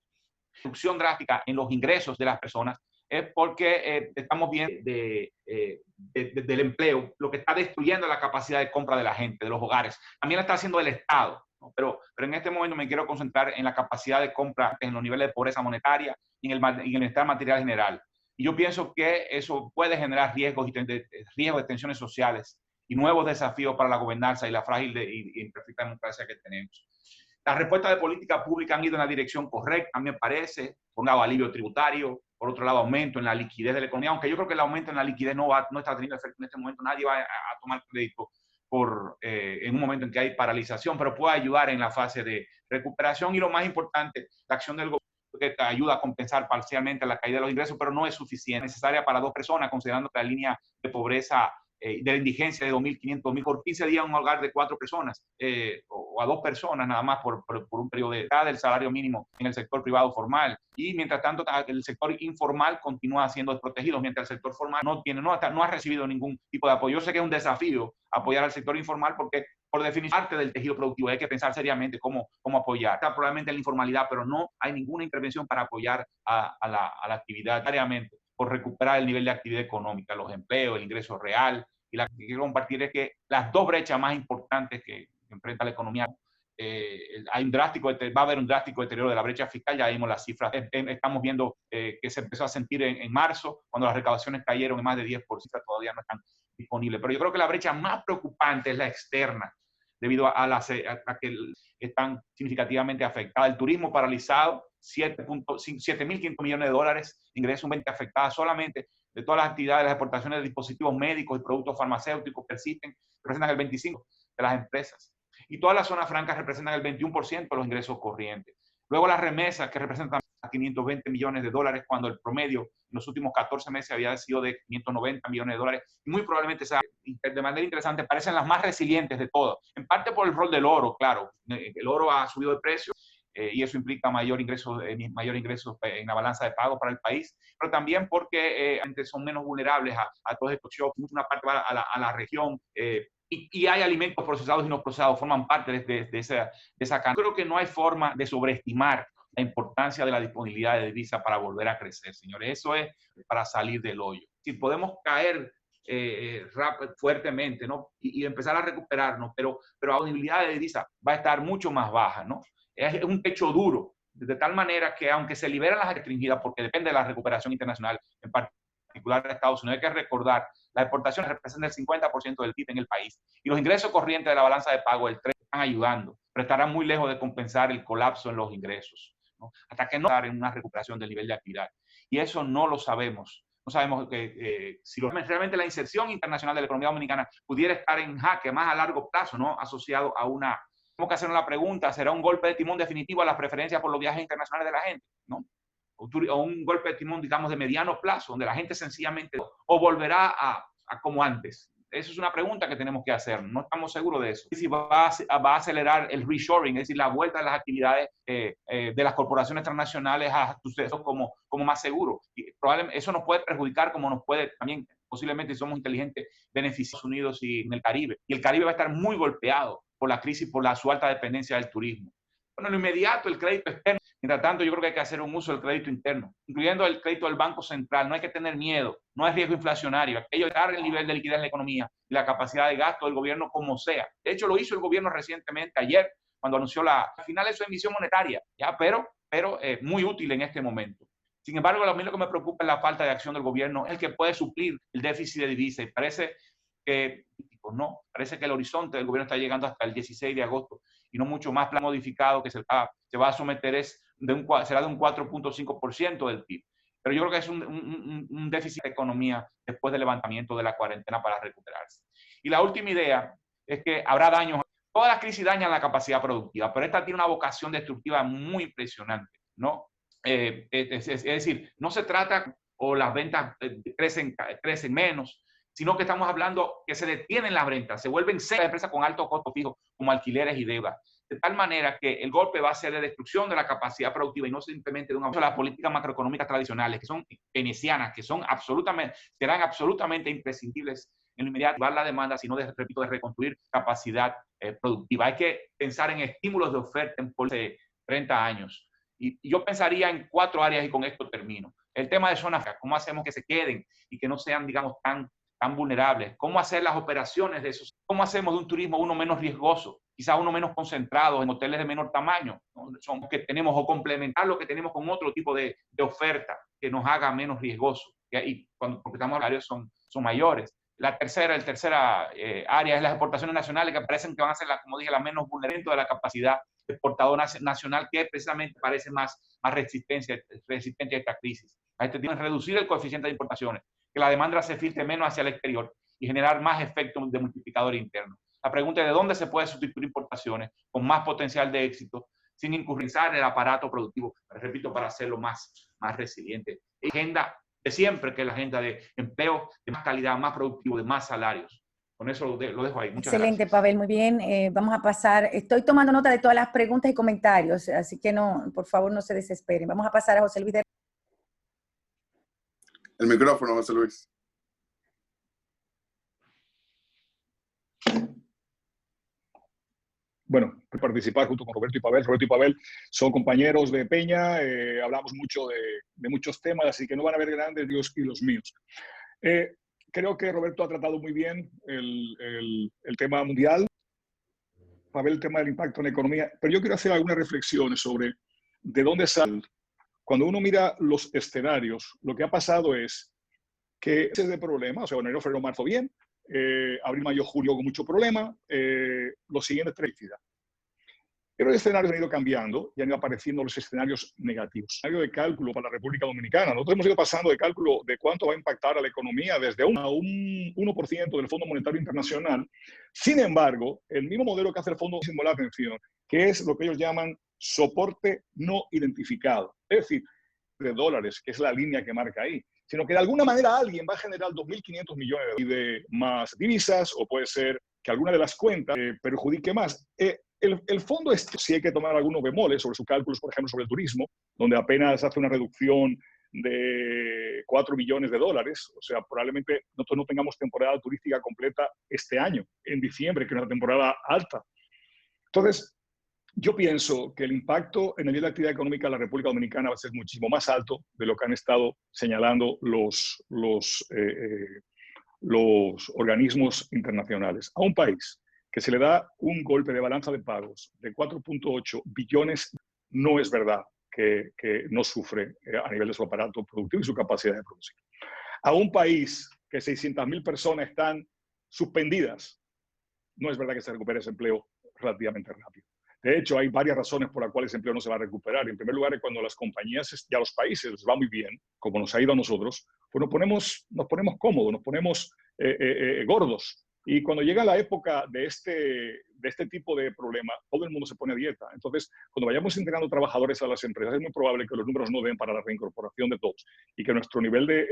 Reducción drástica en los ingresos de las personas es porque estamos viendo del empleo, lo que está destruyendo la capacidad de compra de la gente, de los hogares. También lo está haciendo el Estado, ¿no? Pero en este momento me quiero concentrar en la capacidad de compra, en los niveles de pobreza monetaria y en el bienestar material general. Y yo pienso que eso puede generar riesgos de tensiones sociales y nuevos desafíos para la gobernanza y la frágil y imperfecta democracia que tenemos. Las respuestas de política pública han ido en la dirección correcta, a mí me parece. Por un lado, alivio tributario, por otro lado, aumento en la liquidez de la economía, aunque yo creo que el aumento en la liquidez no está teniendo efecto en este momento. Nadie va a tomar crédito en un momento en que hay paralización, pero puede ayudar en la fase de recuperación. Y lo más importante, la acción del gobierno, que te ayuda a compensar parcialmente la caída de los ingresos, pero no es suficiente, necesaria para 2 personas, considerando que la línea de pobreza de la indigencia de 2.500, por 15 días un hogar de 4 personas o a 2 personas nada más por un periodo de edad, del salario mínimo en el sector privado formal. Y mientras tanto el sector informal continúa siendo desprotegido, mientras el sector formal no ha recibido ningún tipo de apoyo. Yo sé que es un desafío apoyar al sector informal porque por definición parte del tejido productivo, hay que pensar seriamente cómo apoyar. Está probablemente en la informalidad, pero no hay ninguna intervención para apoyar a la actividad diariamente, por recuperar el nivel de actividad económica, los empleos, el ingreso real. Y la que quiero compartir es que las 2 brechas más importantes que enfrenta la economía, hay va a haber un drástico deterioro de la brecha fiscal. Ya vimos las cifras. Estamos viendo que se empezó a sentir en marzo, cuando las recaudaciones cayeron en más de 10%, todavía no están disponibles. Pero yo creo que la brecha más preocupante es la externa, debido a que están significativamente afectadas. El turismo paralizado, 7.500 millones de dólares, ingresos un 20% afectadas solamente de todas las actividades, las exportaciones de dispositivos médicos y productos farmacéuticos persisten, representan el 25% de las empresas. Y todas las zonas francas representan el 21% de los ingresos corrientes. Luego las remesas, que representan 520 millones de dólares, cuando el promedio en los últimos 14 meses había sido de 590 millones de dólares. Y muy probablemente, de manera interesante, parecen las más resilientes de todas. En parte por el rol del oro, claro. El oro ha subido de precio y eso implica mayor ingreso en la balanza de pago para el país, pero también porque son menos vulnerables a todos estos shocks. Una parte va a la región. Y hay alimentos procesados y no procesados, forman parte de esa cadena. Creo que no hay forma de sobreestimar la importancia de la disponibilidad de divisa para volver a crecer, señores. Eso es para salir del hoyo. Si podemos caer fuertemente, ¿no? y empezar a recuperarnos, pero la disponibilidad de divisa va a estar mucho más baja, ¿no? Es un techo duro, de tal manera que aunque se liberan las restringidas, porque depende de la recuperación internacional, en particular de Estados Unidos, hay que recordar, las exportaciones representan el 50% del PIB en el país y los ingresos corrientes de la balanza de pago, el 3%, están ayudando, pero estarán muy lejos de compensar el colapso en los ingresos, ¿no? Hasta que no estar en una recuperación del nivel de actividad. Y eso no lo sabemos. No sabemos si realmente la inserción internacional de la economía dominicana pudiera estar en jaque más a largo plazo, ¿no? Asociado a una... Tenemos que hacernos la pregunta, ¿será un golpe de timón definitivo a las preferencias por los viajes internacionales de la gente? ¿No? O un golpe de timón, digamos, de mediano plazo, donde la gente sencillamente... O volverá a como antes. Esa es una pregunta que tenemos que hacer. No estamos seguros de eso. Si va a acelerar el reshoring, es decir, la vuelta de las actividades de las corporaciones transnacionales a sucesos como más seguros. Y probablemente eso nos puede perjudicar, como nos puede también, posiblemente, si somos inteligentes, beneficiar a Estados Unidos y en el Caribe. Y el Caribe va a estar muy golpeado por la crisis, por su alta dependencia del turismo. Bueno, en lo inmediato, el crédito externo. Mientras tanto, yo creo que hay que hacer un uso del crédito interno, incluyendo el crédito del Banco Central. No hay que tener miedo, no hay riesgo inflacionario. Aquello de dar el nivel de liquidez en la economía y la capacidad de gasto del gobierno como sea. De hecho, lo hizo el gobierno recientemente, ayer, cuando anunció al final de su emisión monetaria, ¿ya? Pero muy útil en este momento. Sin embargo, a mí lo que me preocupa es la falta de acción del gobierno, el que puede suplir el déficit de divisa. Y parece que el horizonte del gobierno está llegando hasta el 16 de agosto y no mucho más. Plan modificado que se va a someter será de un 4.5% del PIB. Pero yo creo que es un déficit de economía después del levantamiento de la cuarentena para recuperarse. Y la última idea es que habrá daños. Todas las crisis dañan la capacidad productiva, pero esta tiene una vocación destructiva muy impresionante, ¿no? Es decir, no se trata o las ventas crecen menos, sino que estamos hablando que se detienen las ventas, se vuelven serias empresas con alto costo fijo, como alquileres y deudas. De tal manera que el golpe va a ser de destrucción de la capacidad productiva y no simplemente de un aumento de las políticas macroeconómicas tradicionales, que son keynesianas, que serán absolutamente imprescindibles en lo inmediato, la demanda, sino de reconstruir capacidad productiva. Hay que pensar en estímulos de oferta en 30 años. Y yo pensaría en 4 áreas y con esto termino. El tema de zonas, ¿cómo hacemos que se queden y que no sean, digamos, tan vulnerables? ¿Cómo hacer las operaciones de esos? ¿Cómo hacemos de un turismo uno menos riesgoso? Quizá uno menos concentrado en hoteles de menor tamaño, ¿no? Son que tenemos, o complementar lo que tenemos con otro tipo de oferta que nos haga menos riesgoso. Porque estamos hablando son mayores. El tercera área es las exportaciones nacionales, que parecen que van a ser, como dije, la menos vulnerable de la capacidad exportadora nacional, que precisamente parece más resistente a esta crisis. A este tiene que reducir el coeficiente de importaciones, que la demanda se filtre menos hacia el exterior y generar más efecto de multiplicador interno. La pregunta es de dónde se puede sustituir importaciones con más potencial de éxito sin incurrir en el aparato productivo, repito, para hacerlo más resiliente. Agenda de siempre, que es la agenda de empleo de más calidad, más productivo, de más salarios. Con eso lo dejo ahí. Muchas Excelente, gracias. Pavel, muy bien. Vamos a pasar, estoy tomando nota de todas las preguntas y comentarios, así que no, por favor, no se desesperen. Vamos a pasar a José Luis. El micrófono, José Luis. Bueno, participar junto con Roberto y Pavel. Roberto y Pavel son compañeros de Peña, hablamos mucho de muchos temas, así que no van a haber grandes líos y los míos. Creo que Roberto ha tratado muy bien el tema mundial. para ver el tema del impacto en la economía, pero yo quiero hacer algunas reflexiones sobre de dónde sale. Cuando uno mira los escenarios, lo que ha pasado es que ese es el problema, o sea, enero, febrero, marzo bien, abril, mayo, julio con mucho problema, los siguientes 3 días. Pero los escenarios han ido cambiando y han ido apareciendo los escenarios negativos. Escenario de cálculo para la República Dominicana. Nosotros hemos ido pasando de cálculo de cuánto va a impactar a la economía desde un 1% del Fondo Monetario Internacional. Sin embargo, el mismo modelo que hace el Fondo llamó la atención, que es lo que ellos llaman soporte no identificado. Es decir, de dólares, que es la línea que marca ahí, sino que de alguna manera alguien va a generar 2.500 millones de más divisas, o puede ser que alguna de las cuentas perjudique más. El fondo sí hay que tomar algunos bemoles sobre sus cálculos, por ejemplo, sobre el turismo, donde apenas hace una reducción de 4 millones de dólares. O sea, probablemente nosotros no tengamos temporada turística completa este año, en diciembre, que es una temporada alta. Entonces, yo pienso que el impacto en el nivel de actividad económica de la República Dominicana va a ser muchísimo más alto de lo que han estado señalando los organismos internacionales. A un país que se le da un golpe de balanza de pagos de 4.8 billones, no es verdad que no sufre a nivel de su aparato productivo y su capacidad de producir. A un país que 600.000 personas están suspendidas, no es verdad que se recupere ese empleo relativamente rápido. De hecho, hay varias razones por las cuales ese empleo no se va a recuperar. En primer lugar, cuando las compañías y a los países les va muy bien, como nos ha ido a nosotros, pues nos ponemos cómodos, nos ponemos gordos. Y cuando llega la época de este tipo de problema, todo el mundo se pone a dieta. Entonces, cuando vayamos integrando trabajadores a las empresas, es muy probable que los números no den para la reincorporación de todos y que nuestro nivel de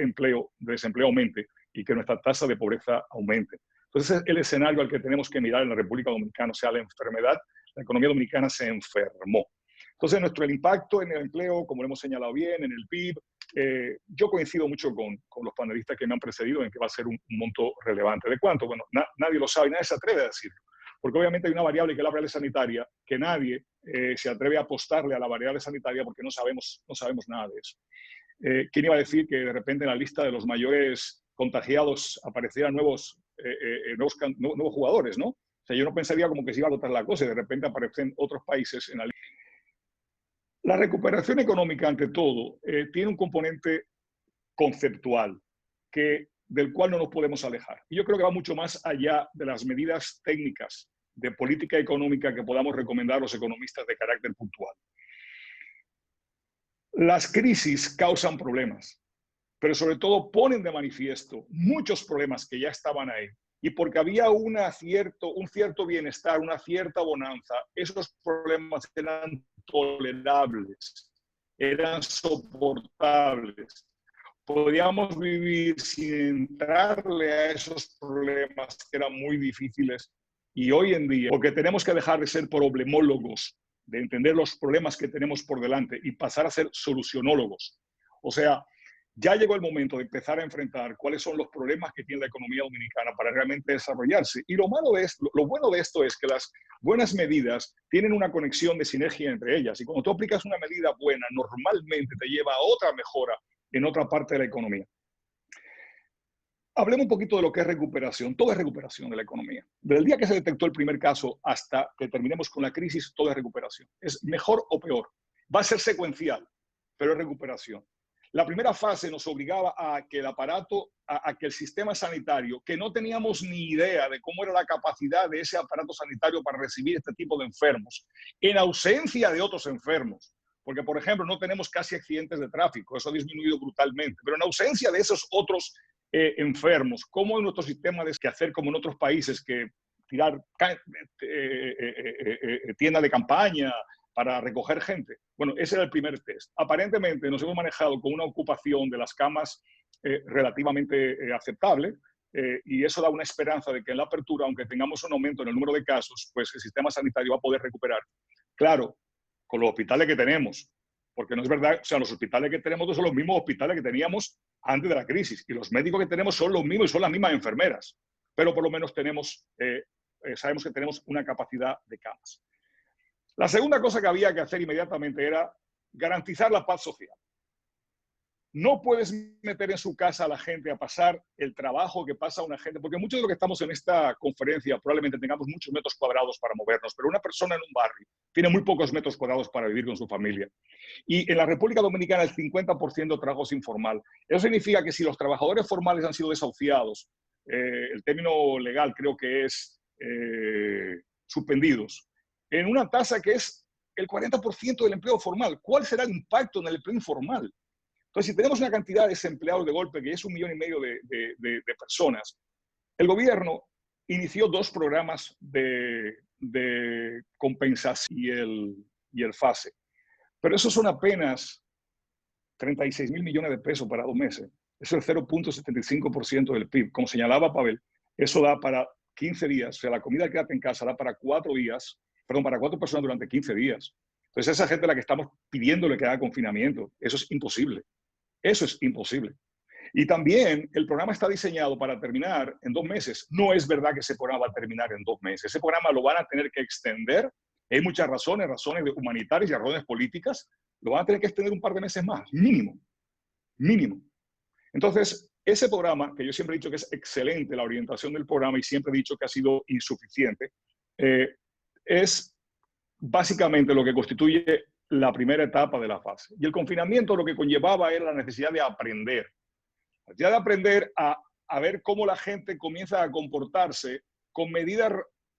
desempleo aumente y que nuestra tasa de pobreza aumente. Entonces, el escenario al que tenemos que mirar en la República Dominicana, o sea, la enfermedad, la economía dominicana se enfermó. Entonces, el impacto en el empleo, como lo hemos señalado bien, en el PIB, yo coincido mucho con los panelistas que me han precedido en que va a ser un monto relevante. ¿De cuánto? Bueno, nadie lo sabe, nadie se atreve a decirlo. Porque obviamente hay una variable que es la variable sanitaria, que nadie se atreve a apostarle a la variable sanitaria porque no sabemos nada de eso. ¿Quién iba a decir que de repente en la lista de los mayores contagiados aparecieran nuevos jugadores, ¿no? O sea, yo no pensaría como que se iba a agotar la cosa y de repente aparecen otros países en la lista. La recuperación económica, ante todo, tiene un componente conceptual del cual no nos podemos alejar. Y yo creo que va mucho más allá de las medidas técnicas de política económica que podamos recomendar a los economistas de carácter puntual. Las crisis causan problemas, pero sobre todo ponen de manifiesto muchos problemas que ya estaban ahí. Y porque había un cierto bienestar, una cierta bonanza, esos problemas eran tolerables, eran soportables. Podíamos vivir sin entrarle a esos problemas que eran muy difíciles. Y hoy en día, porque tenemos que dejar de ser problemólogos, de entender los problemas que tenemos por delante y pasar a ser solucionólogos. O sea, ya llegó el momento de empezar a enfrentar cuáles son los problemas que tiene la economía dominicana para realmente desarrollarse. Y lo bueno de esto es que las buenas medidas tienen una conexión de sinergia entre ellas. Y cuando tú aplicas una medida buena, normalmente te lleva a otra mejora en otra parte de la economía. Hablemos un poquito de lo que es recuperación. Todo es recuperación de la economía. Desde el día que se detectó el primer caso hasta que terminemos con la crisis, todo es recuperación. ¿Es mejor o peor? Va a ser secuencial, pero es recuperación. La primera fase nos obligaba a que el aparato, a que el sistema sanitario, que no teníamos ni idea de cómo era la capacidad de ese aparato sanitario para recibir este tipo de enfermos, en ausencia de otros enfermos, porque, por ejemplo, no tenemos casi accidentes de tráfico, eso ha disminuido brutalmente, pero en ausencia de esos otros enfermos, ¿cómo en nuestro sistema de que hacer como en otros países, que tirar tienda de campaña para recoger gente? Bueno, ese era el primer test. Aparentemente nos hemos manejado con una ocupación de las camas relativamente aceptable, y eso da una esperanza de que en la apertura, aunque tengamos un aumento en el número de casos, pues el sistema sanitario va a poder recuperar. Claro, con los hospitales que tenemos, porque no es verdad, o sea, los hospitales que tenemos son los mismos hospitales que teníamos antes de la crisis, y los médicos que tenemos son los mismos y son las mismas enfermeras, pero por lo menos sabemos que tenemos una capacidad de camas. La segunda cosa que había que hacer inmediatamente era garantizar la paz social. No puedes meter en su casa a la gente a pasar el trabajo que pasa una gente, porque muchos de los que estamos en esta conferencia probablemente tengamos muchos metros cuadrados para movernos, pero una persona en un barrio tiene muy pocos metros cuadrados para vivir con su familia. Y en la República Dominicana el 50% de trabajo es informal. Eso significa que si los trabajadores formales han sido desahuciados, el término legal creo que es suspendidos, en una tasa que es el 40% del empleo formal, ¿cuál será el impacto en el empleo informal? Entonces, si tenemos una cantidad de desempleados de golpe, que es 1,5 millones de personas, el gobierno inició 2 programas de compensación y el FASE. Pero esos son apenas 36.000 millones de pesos para 2 meses. Eso es el 0.75% del PIB. Como señalaba Pavel, eso da para 15 días. O sea, la comida que en casa da para 4 días, perdón, para 4 personas durante 15 días. Entonces, esa gente a la que estamos pidiéndole que haga confinamiento, eso es imposible. Eso es imposible. Y también el programa está diseñado para terminar en 2 meses. No es verdad que ese programa va a terminar en 2 meses. Ese programa lo van a tener que extender. Hay muchas razones humanitarias y razones políticas. Lo van a tener que extender un par de meses más, mínimo. Mínimo. Entonces, ese programa, que yo siempre he dicho que es excelente, la orientación del programa, y siempre he dicho que ha sido insuficiente, es básicamente lo que constituye la primera etapa de la fase. Y el confinamiento lo que conllevaba era la necesidad de aprender. La necesidad de aprender a ver cómo la gente comienza a comportarse con medidas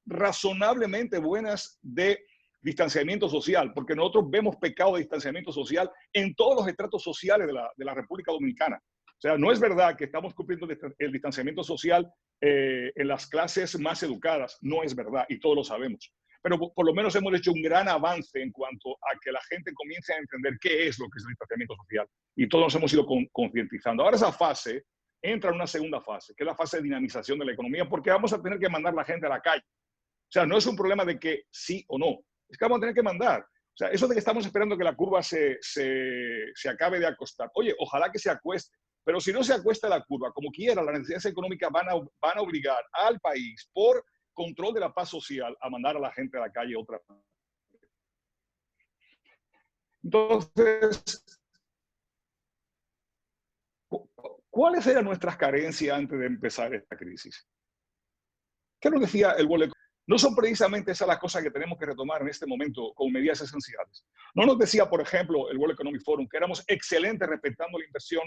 razonablemente buenas de distanciamiento social, porque nosotros vemos pecado de distanciamiento social en todos los estratos sociales de la República Dominicana. O sea, no es verdad que estamos cumpliendo el distanciamiento social en las clases más educadas. No es verdad, y todos lo sabemos. Pero por lo menos hemos hecho un gran avance en cuanto a que la gente comience a entender qué es lo que es el distanciamiento social. Y todos nos hemos ido concientizando. Ahora esa fase entra en una segunda fase, que es la fase de dinamización de la economía, porque vamos a tener que mandar a la gente a la calle. O sea, no es un problema de que sí o no, es que vamos a tener que mandar. O sea, eso de que estamos esperando que la curva se acabe de acostar. Oye, ojalá que se acueste. Pero si no se acuesta la curva, como quiera, las necesidades económicas van a obligar al país, por control de la paz social, a mandar a la gente a la calle otra vez. Entonces, ¿cuáles eran nuestras carencias antes de empezar esta crisis? ¿Qué nos decía el World Economic Forum? No son precisamente esas las cosas que tenemos que retomar en este momento con medidas esenciales. No nos decía, por ejemplo, el World Economic Forum que éramos excelentes respetando la inversión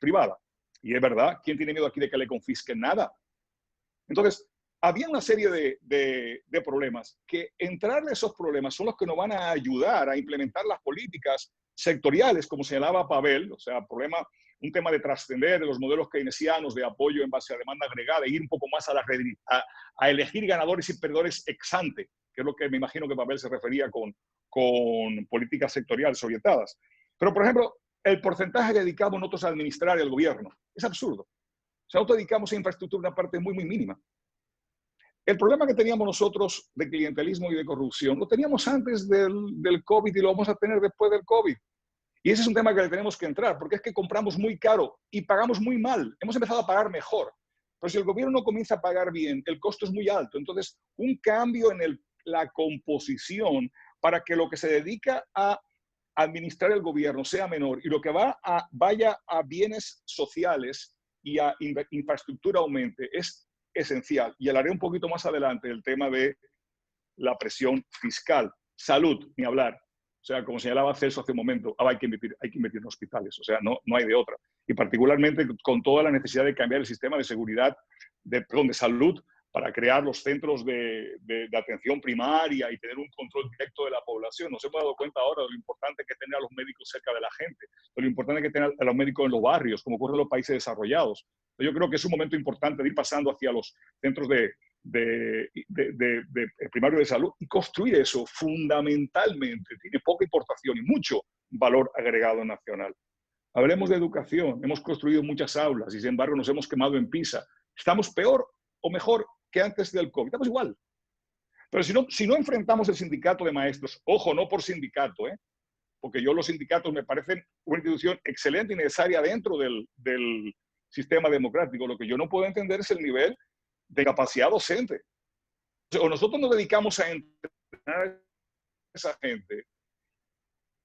privada. Y es verdad, ¿quién tiene miedo aquí de que le confisquen nada? Entonces, había una serie de problemas que entrar en esos problemas son los que nos van a ayudar a implementar las políticas sectoriales, como señalaba Pavel, o sea, un tema de trascender de los modelos keynesianos de apoyo en base a demanda agregada e ir un poco más a elegir ganadores y perdedores ex ante, que es lo que me imagino que Pavel se refería con políticas sectoriales orientadas. Pero, por ejemplo, el porcentaje que dedicamos nosotros a administrar el gobierno es absurdo. O sea, nosotros dedicamos a infraestructura una parte muy, muy mínima. El problema que teníamos nosotros de clientelismo y de corrupción lo teníamos antes del COVID y lo vamos a tener después del COVID. Y ese es un tema que le tenemos que entrar, porque es que compramos muy caro y pagamos muy mal. Hemos empezado a pagar mejor. Pero si el gobierno no comienza a pagar bien, el costo es muy alto. Entonces, un cambio en la composición para que lo que se dedica a administrar el gobierno sea menor y lo que vaya a bienes sociales y a infraestructura aumente es esencial. Y hablaré un poquito más adelante del tema de la presión fiscal. Salud, ni hablar. O sea, como señalaba Celso hace un momento, hay que invertir en hospitales. O sea, no hay de otra. Y particularmente con toda la necesidad de cambiar el sistema de seguridad, de salud, para crear los centros de atención primaria y tener un control directo de la población. Nos hemos dado cuenta ahora de lo importante que es tener a los médicos cerca de la gente, de lo importante que es tener a los médicos en los barrios, como ocurre en los países desarrollados. Yo creo que es un momento importante de ir pasando hacia los centros primario de salud y construir eso fundamentalmente. Tiene poca importación y mucho valor agregado nacional. Hablemos de educación. Hemos construido muchas aulas y sin embargo nos hemos quemado en PISA. ¿Estamos peor o mejor que antes del COVID? Estamos igual. Pero si no enfrentamos el sindicato de maestros, ojo, no por sindicato, porque los sindicatos me parecen una institución excelente y necesaria dentro del sistema democrático. Lo que yo no puedo entender es el nivel de capacidad docente. O nosotros nos dedicamos a entrenar a esa gente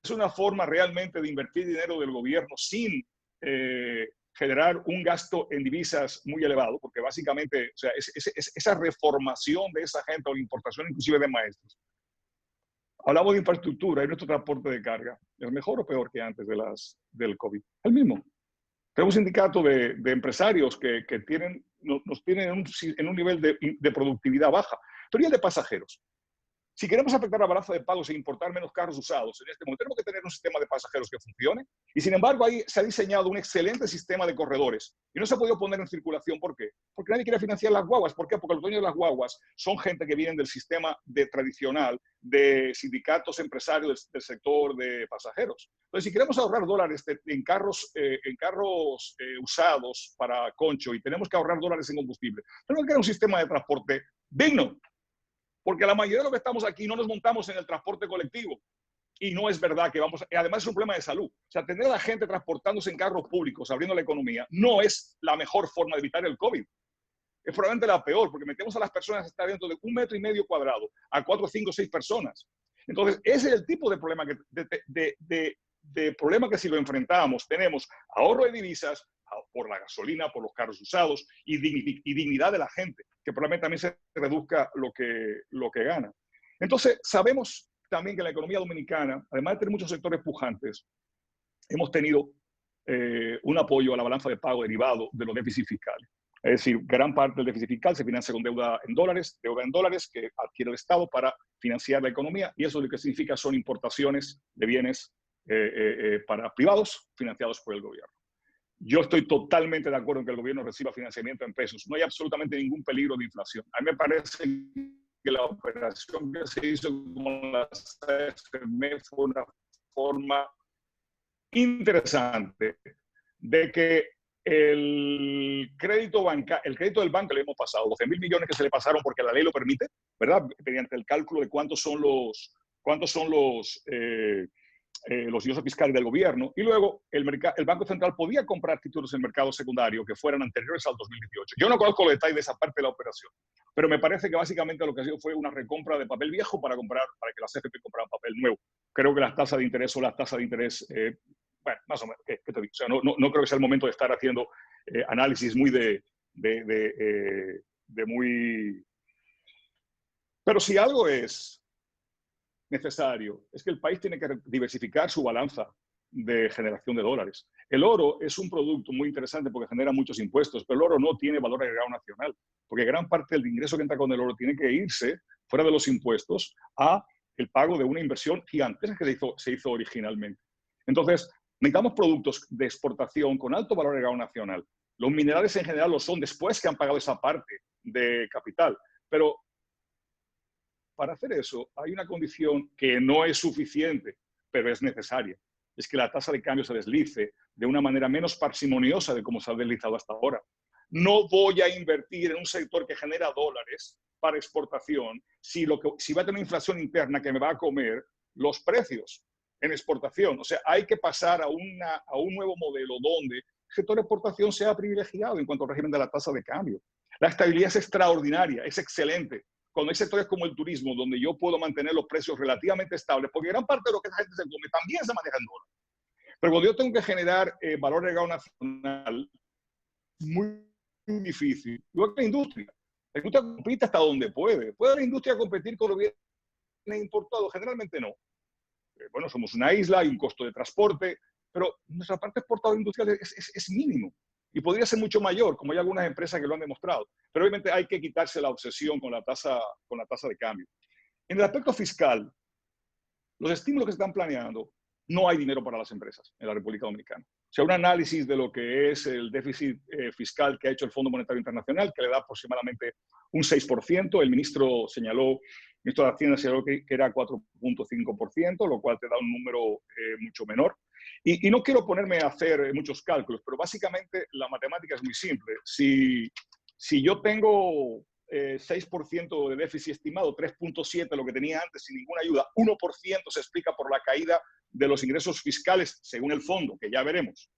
es una forma realmente de invertir dinero del gobierno sin generar un gasto en divisas muy elevado, porque básicamente, o sea, esa reformación de esa gente o la importación inclusive de maestros. Hablamos de infraestructura y nuestro transporte de carga. ¿Es mejor o peor que antes del COVID? El mismo. Tenemos un sindicato de empresarios que nos tienen en un nivel de productividad baja. Pero ¿y el de pasajeros? Si queremos afectar la balanza de pagos e importar menos carros usados en este momento, tenemos que tener un sistema de pasajeros que funcione. Y sin embargo, ahí se ha diseñado un excelente sistema de corredores. Y no se ha podido poner en circulación. ¿Por qué? Porque nadie quiere financiar las guaguas. ¿Por qué? Porque los dueños de las guaguas son gente que vienen del sistema tradicional de sindicatos empresarios del sector de pasajeros. Entonces, si queremos ahorrar dólares en carros usados para concho y tenemos que ahorrar dólares en combustible, tenemos que crear un sistema de transporte digno. Porque la mayoría de los que estamos aquí no nos montamos en el transporte colectivo. Y no es verdad que vamos... Además es un problema de salud. O sea, tener a la gente transportándose en carros públicos, abriendo la economía, no es la mejor forma de evitar el COVID. Es probablemente la peor, porque metemos a las personas a estar dentro de 1,5 metros cuadrado, a 4, 5, 6 personas. Entonces, ese es el tipo de problema de problema que si lo enfrentamos, tenemos ahorro de divisas por la gasolina, por los carros usados y dignidad de la gente, que probablemente también se reduzca lo que gana. Entonces, sabemos también que la economía dominicana, además de tener muchos sectores pujantes, hemos tenido un apoyo a la balanza de pago derivado de los déficits fiscales. Es decir, gran parte del déficit fiscal se financia con deuda en dólares que adquiere el Estado para financiar la economía, y eso lo que significa son importaciones de bienes para privados financiados por el gobierno. Yo estoy totalmente de acuerdo en que el gobierno reciba financiamiento en pesos. No hay absolutamente ningún peligro de inflación. A mí me parece que la operación que se hizo con la CFM fue una forma interesante de que el crédito del banco le hemos pasado, 12.000 millones que se le pasaron porque la ley lo permite, ¿verdad? Mediante el cálculo de cuántos son los ingresos fiscales del gobierno, y luego el Banco Central podía comprar títulos en el mercado secundario que fueran anteriores al 2018. Yo no conozco los detalles de esa parte de la operación, pero me parece que básicamente lo que ha sido fue una recompra de papel viejo para que las CFP compraran papel nuevo. Creo que las tasas de interés son las tasas de interés, bueno, más o menos, ¿qué te digo? O sea, no creo que sea el momento de estar haciendo análisis muy muy... Pero si algo es necesario es que el país tiene que diversificar su balanza de generación de dólares. El oro es un producto muy interesante porque genera muchos impuestos, pero el oro no tiene valor agregado nacional, porque gran parte del ingreso que entra con el oro tiene que irse fuera de los impuestos a el pago de una inversión gigantesca que se hizo originalmente. Entonces, necesitamos productos de exportación con alto valor agregado nacional. Los minerales en general lo son después que han pagado esa parte de capital, pero para hacer eso hay una condición que no es suficiente, pero es necesaria. Es que la tasa de cambio se deslice de una manera menos parsimoniosa de como se ha deslizado hasta ahora. No voy a invertir en un sector que genera dólares para exportación si va a tener una inflación interna que me va a comer los precios en exportación. O sea, hay que pasar a un nuevo modelo donde el sector de exportación sea privilegiado en cuanto al régimen de la tasa de cambio. La estabilidad es extraordinaria, es excelente. Cuando hay sectores como el turismo, donde yo puedo mantener los precios relativamente estables, porque gran parte de lo que esa gente se come también se maneja en dólares. Pero cuando yo tengo que generar valor agregado nacional, muy difícil. Igual que la industria. La industria compite hasta donde puede. ¿Puede la industria competir con los bienes importados? Generalmente no. Bueno, somos una isla, hay un costo de transporte, pero nuestra parte exportadora industrial es mínimo. Y podría ser mucho mayor, como hay algunas empresas que lo han demostrado. Pero obviamente hay que quitarse la obsesión con la tasa de cambio. En el aspecto fiscal, los estímulos que se están planeando, no hay dinero para las empresas en la República Dominicana. O sea, un análisis de lo que es el déficit fiscal que ha hecho el Fondo Monetario Internacional, que le da aproximadamente un 6%. El ministro de Hacienda señaló que era 4.5%, lo cual te da un número mucho menor. Y no quiero ponerme a hacer muchos cálculos, pero básicamente la matemática es muy simple. Si yo tengo 6% de déficit estimado, 3.7% lo que tenía antes sin ninguna ayuda, 1% se explica por la caída de los ingresos fiscales según el fondo, que ya veremos.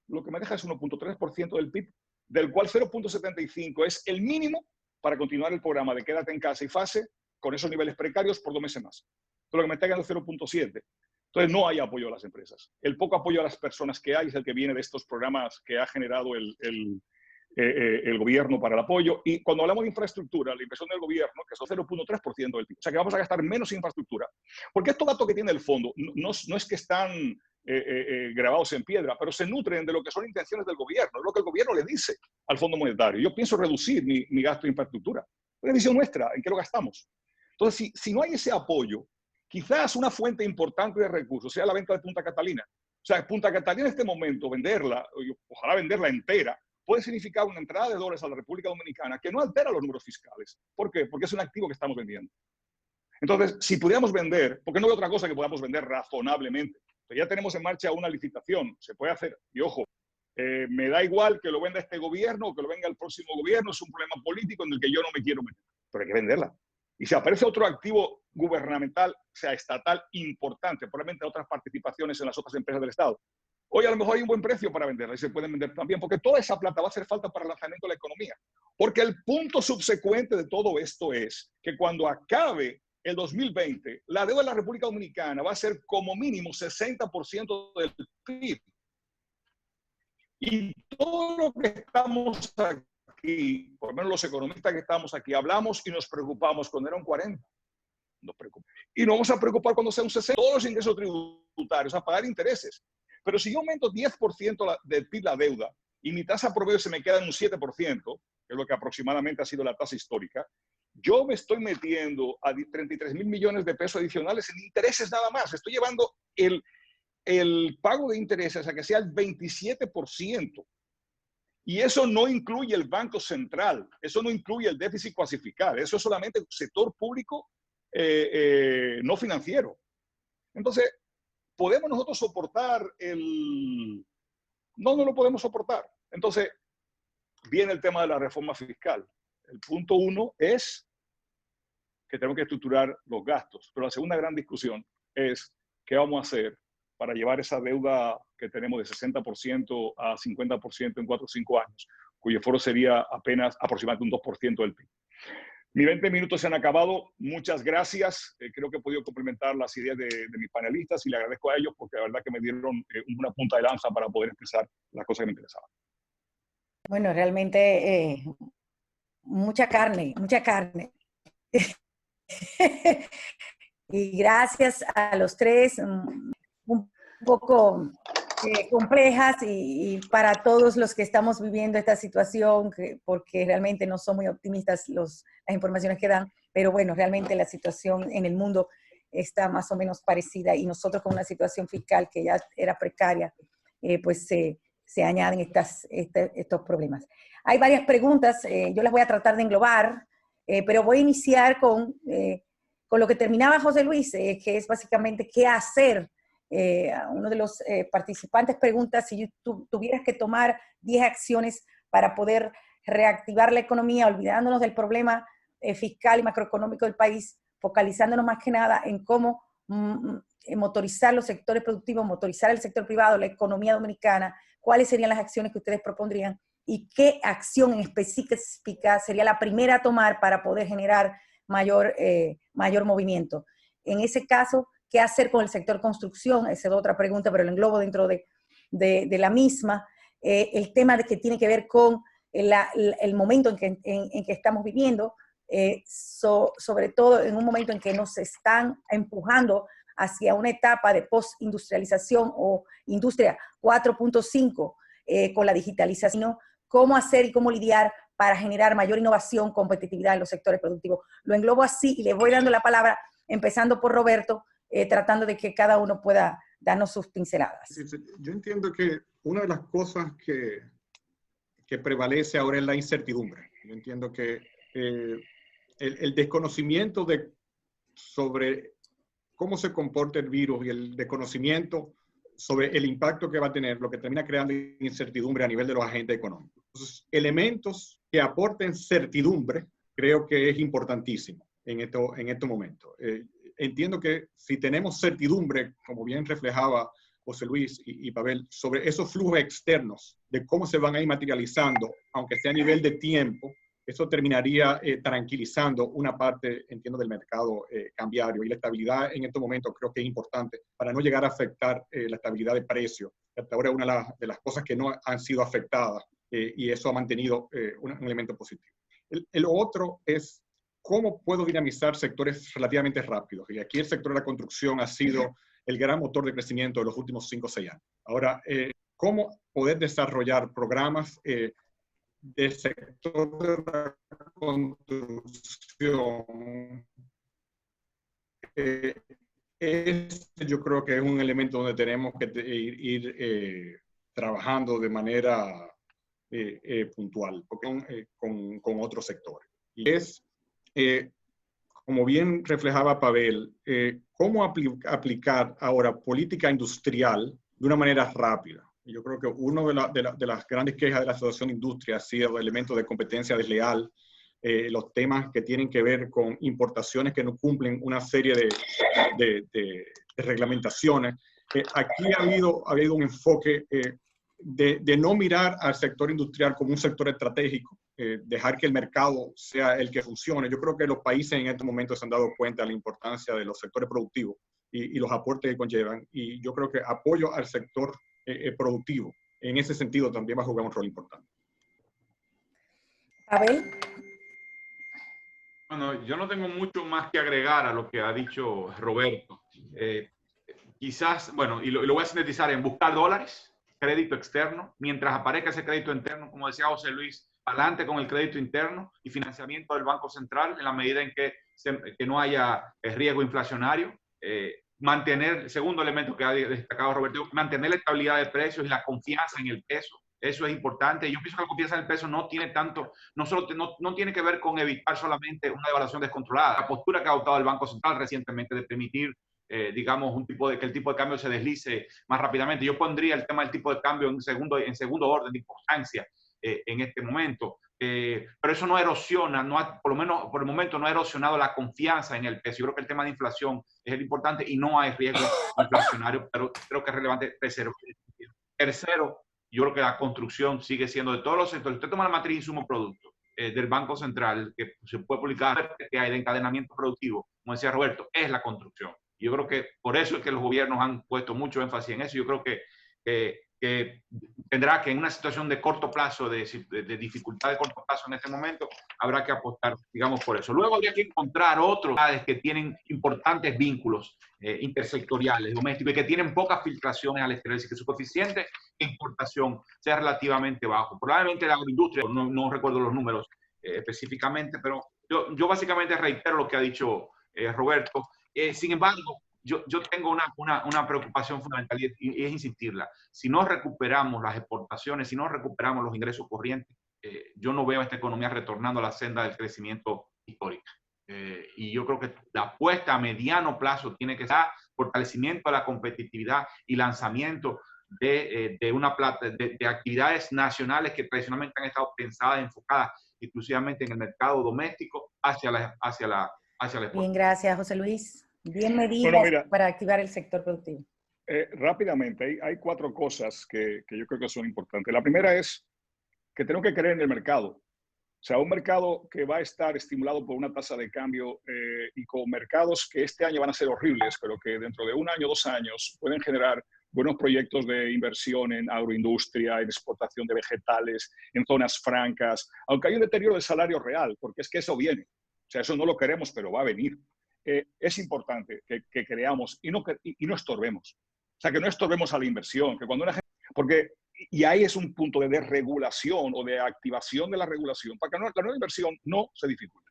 Lo que me deja es 1.3% del PIB, del cual 0.75% es el mínimo para continuar el programa de quédate en casa y fase con esos niveles precarios por 2 meses más. Entonces, lo que me está quedando es 0.7%. Entonces, no hay apoyo a las empresas. El poco apoyo a las personas que hay es el que viene de estos programas que ha generado el gobierno para el apoyo. Y cuando hablamos de infraestructura, la inversión del gobierno, que es el 0.3% del PIB, o sea que vamos a gastar menos en infraestructura, porque estos datos que tiene el fondo no es que están grabados en piedra, pero se nutren de lo que son intenciones del gobierno, es lo que el gobierno le dice al Fondo Monetario. Yo pienso reducir mi gasto de infraestructura. Es una decisión nuestra, ¿en qué lo gastamos? Entonces, si no hay ese apoyo, quizás una fuente importante de recursos sea la venta de Punta Catalina. O sea, Punta Catalina en este momento, venderla, ojalá venderla entera, puede significar una entrada de dólares a la República Dominicana que no altera los números fiscales. ¿Por qué? Porque es un activo que estamos vendiendo. Entonces, si pudiéramos vender, porque no hay otra cosa que podamos vender razonablemente, pero ya tenemos en marcha una licitación, se puede hacer, y ojo, me da igual que lo venda este gobierno o que lo venga el próximo gobierno, es un problema político en el que yo no me quiero meter, pero hay que venderla. Y si aparece otro activo gubernamental, o sea, estatal, importante, probablemente otras participaciones en las otras empresas del Estado, hoy a lo mejor hay un buen precio para venderla y se pueden vender también, porque toda esa plata va a hacer falta para el lanzamiento de la economía. Porque el punto subsecuente de todo esto es que cuando acabe el 2020, la deuda de la República Dominicana va a ser como mínimo 60% del PIB. Y todo lo que estamos aquí, por lo menos los economistas que estamos aquí, hablamos y nos preocupamos cuando era un 40%. Nos preocupa. Y nos vamos a preocupar cuando sea un 60%. Todos los ingresos tributarios, a pagar intereses. Pero si yo aumento 10% del PIB la deuda y mi tasa promedio se me queda en un 7%, que es lo que aproximadamente ha sido la tasa histórica, yo me estoy metiendo a 33 mil millones de pesos adicionales en intereses nada más. Estoy llevando el pago de intereses a que sea el 27%. Y eso no incluye el Banco Central, eso no incluye el déficit cuasi fiscal, eso es solamente el sector público no financiero. Entonces, ¿podemos nosotros soportar el...? No lo podemos soportar. Entonces, viene el tema de la reforma fiscal. El punto 1 es que tenemos que estructurar los gastos. Pero la segunda gran discusión es qué vamos a hacer para llevar esa deuda que tenemos de 60% a 50% en 4 o 5 años, cuyo foro sería apenas aproximadamente un 2% del PIB. Mis 20 minutos se han acabado. Muchas gracias. Creo que he podido complementar las ideas de mis panelistas y le agradezco a ellos porque la verdad que me dieron una punta de lanza para poder expresar las cosas que me interesaban. Bueno, realmente mucha carne, mucha carne. Y gracias a los tres, un poco complejas y para todos los que estamos viviendo esta situación, porque realmente no son muy optimistas las informaciones que dan, pero bueno, realmente la situación en el mundo está más o menos parecida y nosotros con una situación fiscal que ya era precaria, pues se añaden estos problemas. Hay varias preguntas, yo las voy a tratar de englobar, pero voy a iniciar con lo que terminaba José Luis, que es básicamente qué hacer. Uno de los participantes pregunta si tuvieras que tomar 10 acciones para poder reactivar la economía, olvidándonos del problema fiscal y macroeconómico del país, focalizándonos más que nada en cómo motorizar los sectores productivos, motorizar el sector privado, la economía dominicana, cuáles serían las acciones que ustedes propondrían y qué acción en específica sería la primera a tomar para poder generar mayor movimiento. En ese caso, ¿qué hacer con el sector construcción? Esa es otra pregunta, pero lo englobo dentro de la misma. El tema que tiene que ver con el momento en que estamos viviendo, sobre todo en un momento en que nos están empujando hacia una etapa de postindustrialización o industria 4.5 con la digitalización, cómo hacer y cómo lidiar para generar mayor innovación, competitividad en los sectores productivos. Lo englobo así y le voy dando la palabra, empezando por Roberto, tratando de que cada uno pueda darnos sus pinceladas. Yo entiendo que una de las cosas que prevalece ahora es la incertidumbre. Yo entiendo que el desconocimiento sobre cómo se comporta el virus y el desconocimiento sobre el impacto que va a tener, lo que termina creando incertidumbre a nivel de los agentes económicos. Entonces, elementos que aporten certidumbre creo que es importantísimo en estos momentos. Entiendo que si tenemos certidumbre, como bien reflejaba José Luis y Pavel, sobre esos flujos externos, de cómo se van a ir materializando, aunque sea a nivel de tiempo, eso terminaría tranquilizando una parte, entiendo, del mercado cambiario. Y la estabilidad en estos momentos creo que es importante para no llegar a afectar la estabilidad de precios. Hasta ahora es una de las cosas que no han sido afectadas y eso ha mantenido un elemento positivo. El otro es cómo puedo dinamizar sectores relativamente rápidos. Y aquí el sector de la construcción ha sido el gran motor de crecimiento de los últimos 5 o 6 años. Ahora, cómo poder desarrollar programas del sector de la construcción. Yo creo que es un elemento donde tenemos que ir trabajando de manera puntual con otros sectores. Y es, como bien reflejaba Pavel, cómo aplicar ahora política industrial de una manera rápida. Yo creo que una de las grandes quejas de la Asociación de Industria ha sido el elemento de competencia desleal, los temas que tienen que ver con importaciones que no cumplen una serie de reglamentaciones. Aquí ha habido un enfoque de no mirar al sector industrial como un sector estratégico, dejar que el mercado sea el que funcione. Yo creo que los países en estos momentos se han dado cuenta de la importancia de los sectores productivos y los aportes que conllevan. Y yo creo que apoyo al sector productivo, en ese sentido también va a jugar un rol importante. Abel. Bueno, yo no tengo mucho más que agregar a lo que ha dicho Roberto. Quizás, bueno, y lo voy a sintetizar en buscar dólares, crédito externo, mientras aparezca ese crédito interno, como decía José Luis, adelante con el crédito interno y financiamiento del Banco Central en la medida en que no haya riesgo inflacionario. Mantener, el segundo elemento que ha destacado Roberto, mantener la estabilidad de precios y la confianza en el peso. Eso es importante. Yo pienso que la confianza en el peso no tiene tanto, no tiene que ver con evitar solamente una devaluación descontrolada. La postura que ha adoptado el Banco Central recientemente de permitir, digamos, que el tipo de cambio se deslice más rápidamente. Yo pondría el tema del tipo de cambio en segundo orden de importancia en este momento. Pero eso no erosiona, por lo menos por el momento no ha erosionado la confianza en el peso. Yo creo que el tema de inflación es el importante y no hay riesgo inflacionario, pero creo que es relevante preservar. Tercero, yo creo que la construcción sigue siendo de todos los sectores. Usted toma la matriz insumo-producto del Banco Central, que se puede publicar, que hay de encadenamiento productivo, como decía Roberto, es la construcción. Yo creo que por eso es que los gobiernos han puesto mucho énfasis en eso. Yo creo que tendrá que en una situación de corto plazo, de dificultad de corto plazo en este momento, habrá que apostar, digamos, por eso. Luego habría que encontrar otros que tienen importantes vínculos intersectoriales, domésticos, y que tienen pocas filtraciones al exterior, y que su coeficiente de importación sea relativamente bajo. Probablemente la agroindustria, no recuerdo los números específicamente, pero yo básicamente reitero lo que ha dicho Roberto. Sin embargo, yo tengo una preocupación fundamental y es insistirla. Si no recuperamos las exportaciones, si no recuperamos los ingresos corrientes, yo no veo a esta economía retornando a la senda del crecimiento histórico. Y yo creo que la apuesta a mediano plazo tiene que ser fortalecimiento de la competitividad y lanzamiento de actividades nacionales que tradicionalmente han estado pensadas, enfocadas exclusivamente en el mercado doméstico hacia la exportación. Bien, gracias, José Luis. Bien medidas para activar el sector productivo. Rápidamente, hay 4 cosas que yo creo que son importantes. La primera es que tenemos que creer en el mercado. O sea, un mercado que va a estar estimulado por una tasa de cambio y con mercados que este año van a ser horribles, pero que dentro de 1 año, 2 años pueden generar buenos proyectos de inversión en agroindustria, en exportación de vegetales, en zonas francas, aunque hay un deterioro del salario real, porque es que eso viene. O sea, eso no lo queremos, pero va a venir. Es importante que creamos y no estorbemos. O sea, que no estorbemos a la inversión, que cuando una gente... Y ahí es un punto de desregulación o de activación de la regulación, para que la nueva inversión no se dificulte.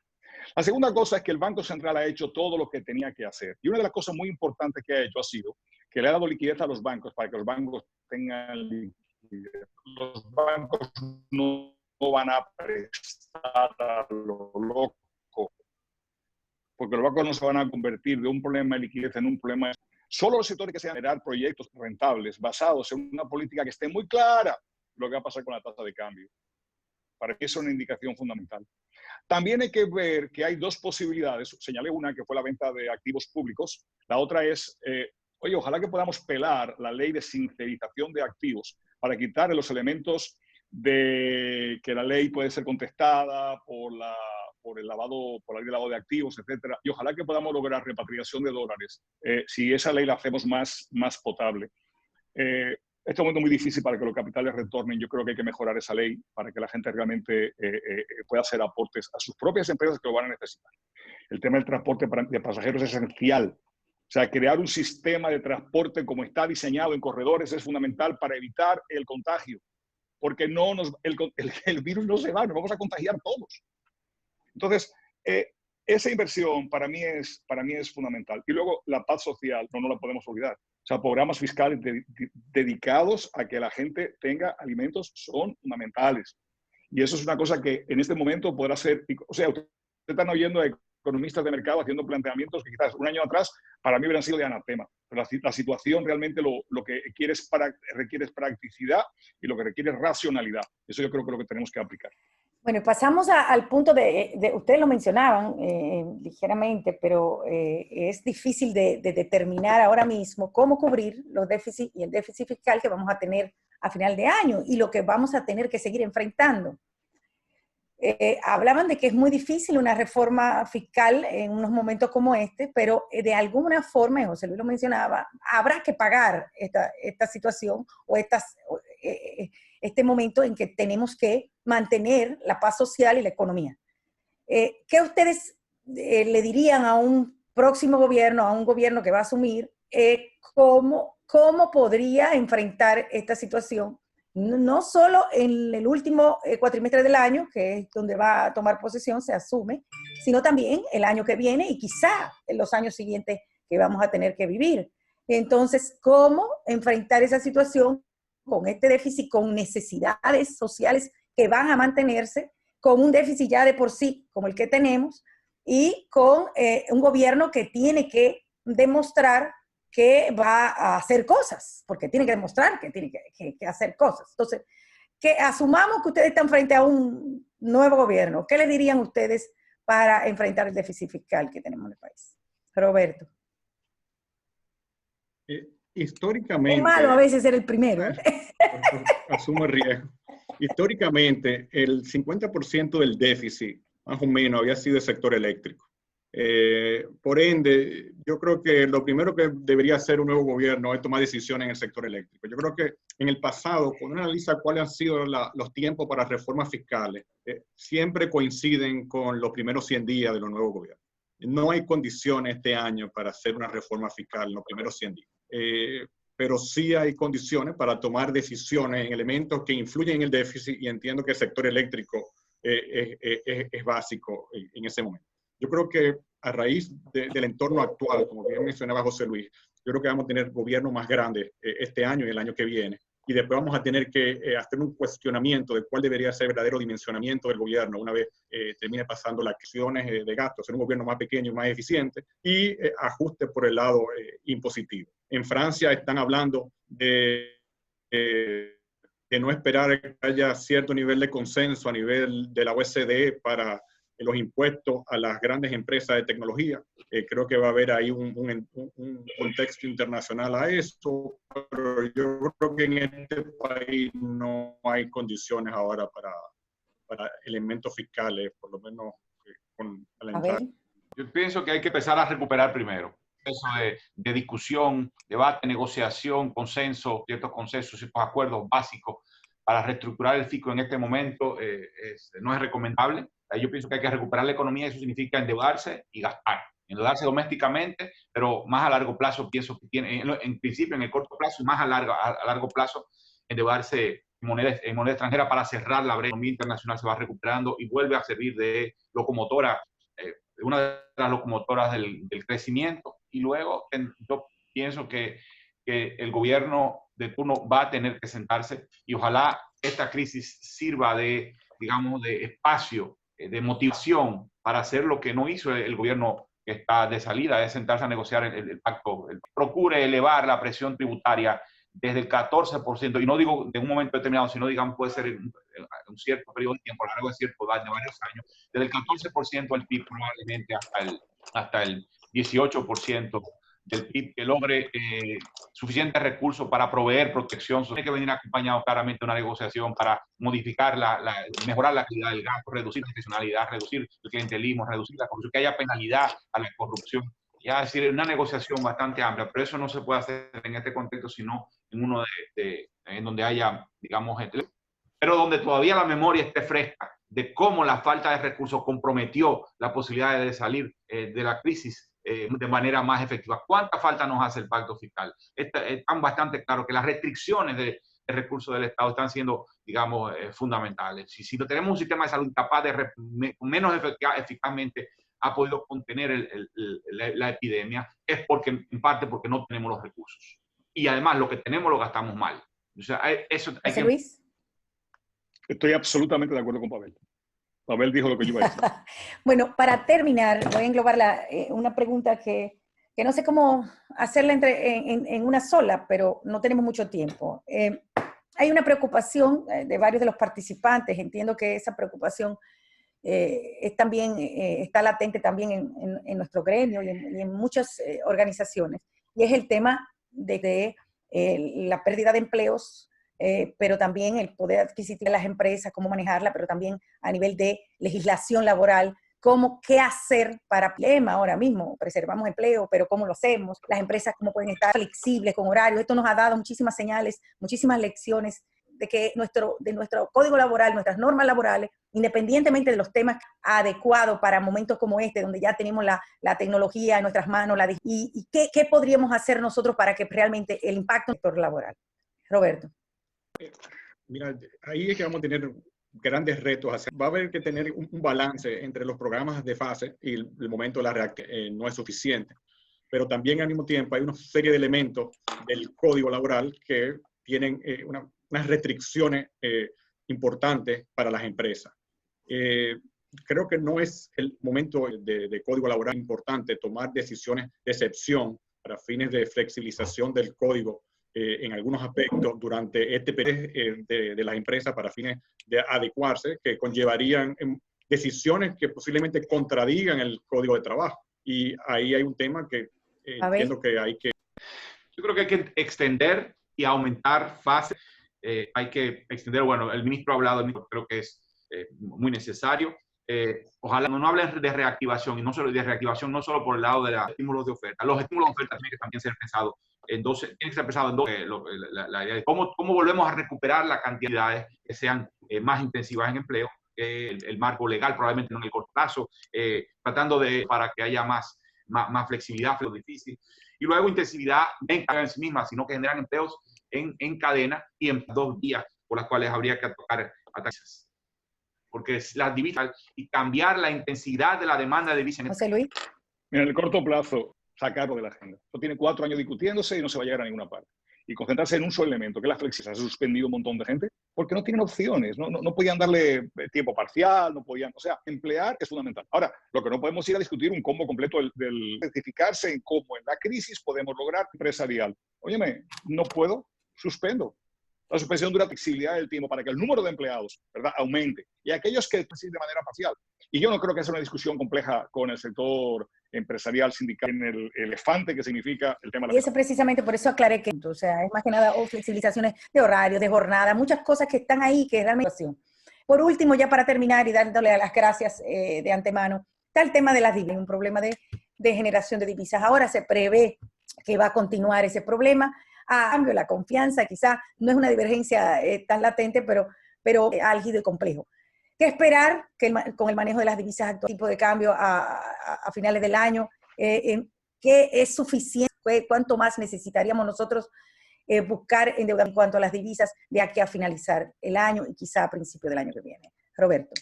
La segunda cosa es que el Banco Central ha hecho todo lo que tenía que hacer. Y una de las cosas muy importantes que ha hecho ha sido que le ha dado liquidez a los bancos para que los bancos tengan liquidez. Los bancos no van a prestar a lo loco, porque los bancos no se van a convertir de un problema de liquidez en un problema. Solo los sectores que sean generar proyectos rentables basados en una política que esté muy clara lo que va a pasar con la tasa de cambio. Para mí eso es una indicación fundamental. También hay que ver que hay 2 posibilidades. Señalé una, que fue la venta de activos públicos. La otra es, ojalá que podamos pelar la ley de sincerización de activos para quitar los elementos de que la ley puede ser contestada por la ley de lavado de activos, etcétera. Y ojalá que podamos lograr repatriación de dólares si esa ley la hacemos más potable. Este momento es muy difícil para que los capitales retornen. Yo creo que hay que mejorar esa ley para que la gente realmente pueda hacer aportes a sus propias empresas que lo van a necesitar. El tema del transporte de pasajeros es esencial. O sea, crear un sistema de transporte como está diseñado en corredores es fundamental para evitar el contagio, porque el virus no se va, nos vamos a contagiar todos. Entonces, esa inversión para mí es fundamental. Y luego la paz social, no la podemos olvidar. O sea, programas fiscales dedicados a que la gente tenga alimentos son fundamentales. Y eso es una cosa que en este momento podrá ser, o sea, ustedes están oyendo a economistas de mercado haciendo planteamientos que quizás un año atrás para mí hubieran sido de anatema. Pero la situación realmente lo que requiere es practicidad y lo que requiere es racionalidad. Eso yo creo que es lo que tenemos que aplicar. Bueno, pasamos al punto ustedes lo mencionaban ligeramente, pero es difícil de determinar ahora mismo cómo cubrir los déficits y el déficit fiscal que vamos a tener a final de año y lo que vamos a tener que seguir enfrentando. Hablaban de que es muy difícil una reforma fiscal en unos momentos como este, pero de alguna forma, y José Luis lo mencionaba, habrá que pagar esta situación o este momento en que tenemos que mantener la paz social y la economía. ¿Qué ustedes le dirían a un próximo gobierno, a un gobierno que va a asumir, cómo podría enfrentar esta situación? No solo en el último cuatrimestre del año, que es donde va a tomar posesión, se asume, sino también el año que viene y quizá en los años siguientes que vamos a tener que vivir. Entonces, ¿cómo enfrentar esa situación con este déficit, con necesidades sociales que van a mantenerse, con un déficit ya de por sí como el que tenemos y con un gobierno que tiene que demostrar que va a hacer cosas, porque tiene que demostrar que tiene que hacer cosas? Entonces, que asumamos que ustedes están frente a un nuevo gobierno. ¿Qué le dirían ustedes para enfrentar el déficit fiscal que tenemos en el país? Roberto. Históricamente... Es malo a veces ser el primero. Asumo el riesgo. Históricamente, el 50% del déficit, más o menos, había sido el sector eléctrico. Por ende, yo creo que lo primero que debería hacer un nuevo gobierno es tomar decisiones en el sector eléctrico. Yo creo que en el pasado, cuando uno analiza cuáles han sido los tiempos para reformas fiscales, siempre coinciden con los primeros 100 días de los nuevos gobiernos. No hay condiciones este año para hacer una reforma fiscal en los primeros 100 días. Pero sí hay condiciones para tomar decisiones en elementos que influyen en el déficit, y entiendo que el sector eléctrico es básico en ese momento. Yo creo que a raíz del entorno actual, como bien mencionaba José Luis, yo creo que vamos a tener gobiernos más grandes este año y el año que viene, y después vamos a tener que hacer un cuestionamiento de cuál debería ser el verdadero dimensionamiento del gobierno una vez termine pasando las acciones de gasto, ser un gobierno más pequeño y más eficiente, y ajuste por el lado impositivo. En Francia están hablando de no esperar que haya cierto nivel de consenso a nivel de la OCDE para los impuestos a las grandes empresas de tecnología. Creo que va a haber ahí un contexto internacional a eso, pero yo creo que en este país no hay condiciones ahora para elementos fiscales, por lo menos con la entrada. Yo pienso que hay que empezar a recuperar primero eso de discusión, debate, negociación, consenso, ciertos consensos, ciertos acuerdos básicos para reestructurar el fisco en este momento no es recomendable. Yo pienso que hay que recuperar la economía. Eso significa endeudarse y gastar. Endeudarse domésticamente, pero más a largo plazo pienso que tiene, en principio en el corto plazo y más a largo plazo, endeudarse en moneda extranjera para cerrar la brecha. La economía internacional se va recuperando y vuelve a servir de locomotora, una de las locomotoras del crecimiento. Y luego yo pienso que el gobierno de turno va a tener que sentarse, y ojalá esta crisis sirva de, digamos, de espacio, de motivación para hacer lo que no hizo el gobierno que está de salida, es sentarse a negociar el pacto. Procure elevar la presión tributaria desde el 14%, y no digo de un momento determinado, sino, digamos, puede ser un cierto periodo de tiempo, a lo largo de cierto de varios años, desde el 14% al PIB probablemente hasta el 18% del PIB que logre suficientes recursos para proveer protección. Tiene que venir acompañado claramente de una negociación para modificar, mejorar la calidad del gasto, reducir la discrecionalidad, reducir el clientelismo, reducir la corrupción, que haya penalidad a la corrupción. Ya, es decir, una negociación bastante amplia, pero eso no se puede hacer en este contexto, sino en uno en donde haya, digamos, pero donde todavía la memoria esté fresca de cómo la falta de recursos comprometió la posibilidad de salir de la crisis de manera más efectiva. ¿Cuánta falta nos hace el pacto fiscal? Están bastante claro que las restricciones de recursos del Estado están siendo, digamos, fundamentales. Si tenemos un sistema de salud capaz de menos eficazmente ha podido contener la epidemia, es en parte porque no tenemos los recursos. Y además, lo que tenemos lo gastamos mal. O sea, eso hay que... Luis. Estoy absolutamente de acuerdo con Pavel. Pavel dijo lo que yo iba a decir. Bueno, para terminar, voy a englobar una pregunta que no sé cómo hacerla en una sola, pero no tenemos mucho tiempo. Hay mucha de varios de los participantes. Entiendo que esa preocupación está latente también en nuestro gremio y en muchas organizaciones. Y es el tema de la pérdida de empleos, pero también el poder adquisitivo de las empresas, cómo manejarla, pero también a nivel de legislación laboral, qué hacer para el problema ahora mismo. Preservamos empleo, pero ¿cómo lo hacemos? Las empresas cómo pueden estar flexibles con horarios. Esto nos ha dado muchísimas señales, muchísimas lecciones de que de nuestro código laboral, nuestras normas laborales, independientemente de los temas adecuados para momentos como este, donde ya tenemos la tecnología en nuestras manos, y qué podríamos hacer nosotros para que realmente el impacto en el sector laboral. Roberto. Mira, ahí es que vamos a tener grandes retos. Va a haber que tener un balance entre los programas de fase y el momento de la reactivación. No es suficiente. Pero también al mismo tiempo hay una serie de elementos del código laboral que tienen unas restricciones importantes para las empresas. Creo que no es el momento de código laboral importante tomar decisiones de excepción para fines de flexibilización del código en algunos aspectos durante este periodo de las empresas para fines de adecuarse, que conllevarían decisiones que posiblemente contradigan el código de trabajo. Y ahí hay un tema que entiendo que hay que... Yo creo que hay que extender y aumentar fases. Hay que extender, bueno, el ministro ha hablado, creo que es muy necesario. Ojalá no hablen de reactivación, y no solo de reactivación, no solo por el lado de los estímulos de oferta. Los estímulos de oferta tienen que también ser pensados en dos. Tienen que ser pensados en dos. La idea de cómo volvemos a recuperar las cantidades que sean más intensivas en empleo, el marco legal probablemente no en el corto plazo, tratando para que haya más flexibilidad, pero difícil. Y luego intensividad en sí misma, sino que generan empleos en cadena y en 2 vías por las cuales habría que tocar ataques. Porque es las divisas y cambiar la intensidad de la demanda de divisas. José Luis. En el corto plazo, sacarlo de la agenda. Esto tiene 4 años discutiéndose y no se va a llegar a ninguna parte. Y concentrarse en un solo elemento, que es la flexibilidad. Se ha suspendido un montón de gente porque no tienen opciones, no podían darle tiempo parcial, no podían, o sea, emplear es fundamental. Ahora, lo que no podemos ir a discutir un combo completo del certificarse en cómo en la crisis podemos lograr empresarial. Óyeme, no puedo, suspendo. La suspensión de la flexibilidad del tiempo para que el número de empleados, ¿verdad?, aumente. Y aquellos que de manera parcial. Y yo no creo que sea una discusión compleja con el sector empresarial, sindical, en el elefante que significa el tema de la... Y eso precisamente, por eso aclaré que, o sea, es más que nada flexibilizaciones de horarios, de jornada, muchas cosas que están ahí que realmente... Por último, ya para terminar y dándole las gracias de antemano, está el tema de las divisas, un problema de generación de divisas. Ahora se prevé que va a continuar ese problema. A cambio, la confianza quizá no es una divergencia tan latente, pero álgido y complejo. ¿Qué esperar con el manejo de las divisas actuales, tipo de cambio a finales del año? ¿Qué es suficiente? ¿Cuánto más necesitaríamos nosotros buscar endeudamiento en cuanto a las divisas de aquí a finalizar el año y quizá a principio del año que viene? Roberto.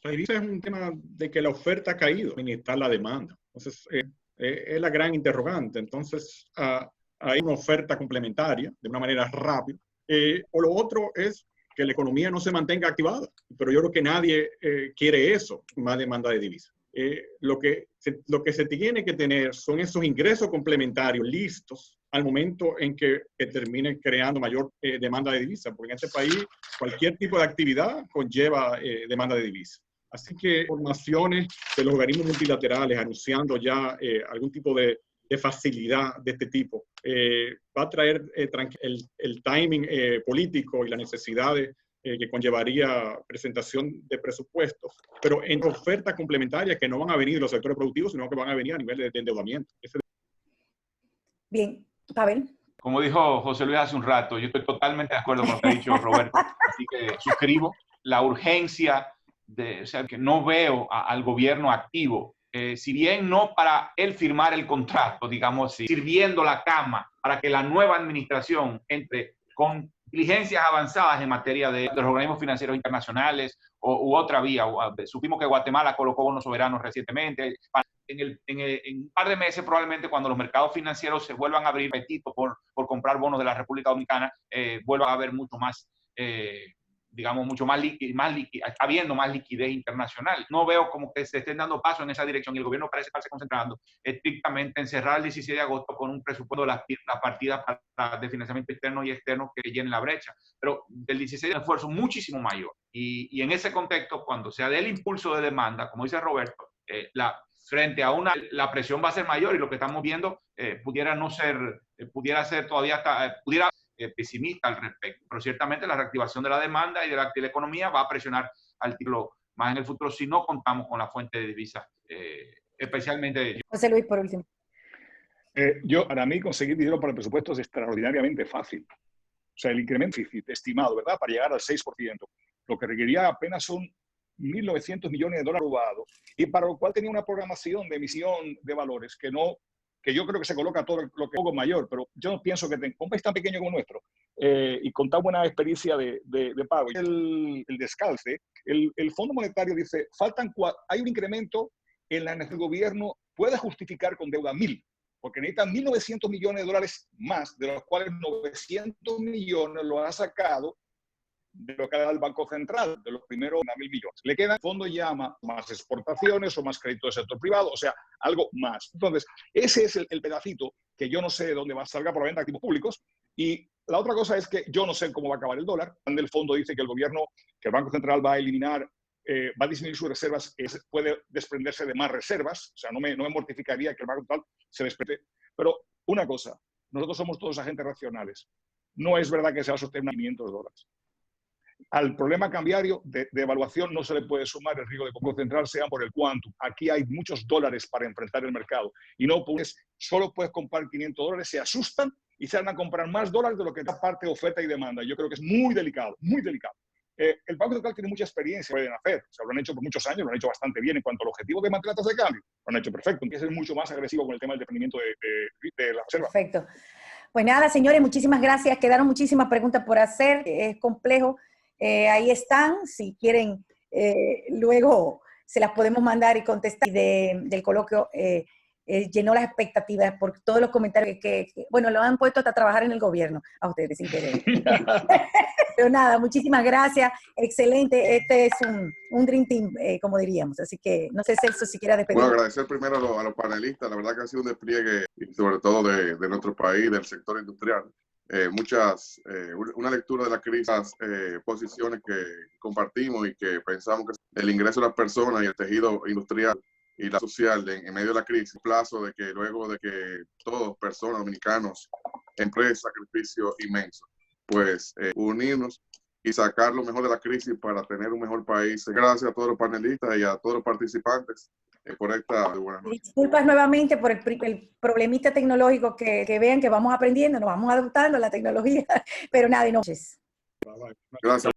La divisa es un tema de que la oferta ha caído, administrar la demanda. Entonces, es la gran interrogante. Entonces, hay una oferta complementaria de una manera rápida. O lo otro es que la economía no se mantenga activada. Pero yo creo que nadie quiere eso, más demanda de divisas. lo que se tiene que tener son esos ingresos complementarios listos al momento en que termine creando mayor demanda de divisas, porque en este país cualquier tipo de actividad conlleva demanda de divisas. Así que formaciones de los organismos multilaterales anunciando ya algún tipo de facilidad de este tipo va a traer el timing político y las necesidades que conllevaría presentación de presupuestos, pero en ofertas complementarias que no van a venir de los sectores productivos, sino que van a venir a nivel de endeudamiento. Bien, Pavel. Como dijo José Luis hace un rato, yo estoy totalmente de acuerdo con lo que ha dicho Roberto, así que suscribo la urgencia o sea, que no veo al gobierno activo, si bien no para él firmar el contrato, digamos así, sirviendo la cama para que la nueva administración entre con diligencias avanzadas en materia de los organismos financieros internacionales u otra vía. Supimos que Guatemala colocó bonos soberanos recientemente. En un par de meses, probablemente, cuando los mercados financieros se vuelvan a abrir apetito por comprar bonos de la República Dominicana, vuelva a haber mucho más, digamos, mucho más habiendo más liquidez internacional. No veo como que se estén dando pasos en esa dirección y el gobierno parece estarse concentrando estrictamente en cerrar el 16 de agosto con un presupuesto de la partida de financiamiento interno y externo que llene la brecha. Pero del 16 es un esfuerzo muchísimo mayor. Y en ese contexto, cuando se dé el impulso de demanda, como dice Roberto, frente a la presión va a ser mayor y lo que estamos viendo pudiera ser todavía pesimista al respecto, pero ciertamente la reactivación de la demanda y de la economía va a presionar al título más en el futuro si no contamos con la fuente de divisas, especialmente. José Luis, por último. Para mí conseguir dinero para el presupuesto es extraordinariamente fácil. O sea, el incremento estimado, ¿verdad?, para llegar al 6%, lo que requeriría apenas son 1.900 millones de dólares robados, y para lo cual tenía una programación de emisión de valores que yo creo que se coloca todo lo que es poco mayor, pero yo no pienso que un país tan pequeño como nuestro y con tan buena experiencia de pago. El descalce, el Fondo Monetario dice, hay un incremento en la necesidad del gobierno, puede justificar con deuda 1.000, porque necesitan 1.900 millones de dólares más, de los cuales 900 millones lo ha sacado de lo que da el Banco Central, de los primeros 1.000 millones. Le queda, el fondo llama más exportaciones o más crédito del sector privado, o sea, algo más. Entonces, ese es el pedacito que yo no sé de dónde va a salga por la venta de activos públicos. Y la otra cosa es que yo no sé cómo va a acabar el dólar. El fondo dice que el Banco Central va a eliminar, va a disminuir sus reservas, puede desprenderse de más reservas. O sea, no me mortificaría que el Banco Central se desprende. Pero una cosa, nosotros somos todos agentes racionales. No es verdad que se va a sostener $500. Al problema cambiario de evaluación no se le puede sumar el riesgo de Banco Central, sea por el quantum. Aquí hay muchos dólares para enfrentar el mercado y solo puedes comprar $500, se asustan y se van a comprar más dólares de lo que da parte de oferta y demanda. Yo creo que es muy delicado, muy delicado. El Banco Central tiene mucha experiencia, pueden hacer, o sea, lo han hecho por muchos años, lo han hecho bastante bien en cuanto al objetivo de mantener tasas de cambio, lo han hecho perfecto, empieza a ser mucho más agresivo con el tema del dependimiento de la reserva. Perfecto. Pues nada, señores, muchísimas gracias. Quedaron muchísimas preguntas por hacer, es complejo. Ahí están, si quieren, luego se las podemos mandar y contestar. Del coloquio llenó las expectativas por todos los comentarios bueno, lo han puesto hasta trabajar en el gobierno a ustedes sin querer. Pero nada, muchísimas gracias, excelente. Este es un Dream Team, como diríamos. Así que no sé, Celso, si quieras despedir. Bueno, agradecer primero a los panelistas. La verdad que ha sido un despliegue, sobre todo de nuestro país, del sector industrial. Una lectura de la crisis, posiciones que compartimos y que pensamos que el ingreso de las personas y el tejido industrial y la social en medio de la crisis, plazo de que luego de que todos, personas, dominicanos, empresas, sacrificio inmenso, pues unirnos y sacar lo mejor de la crisis para tener un mejor país. Gracias a todos los panelistas y a todos los participantes por esta buena noche. Disculpas nuevamente por el problemita tecnológico que vean que vamos aprendiendo, nos vamos adaptando a la tecnología, pero nada, y noches. Gracias.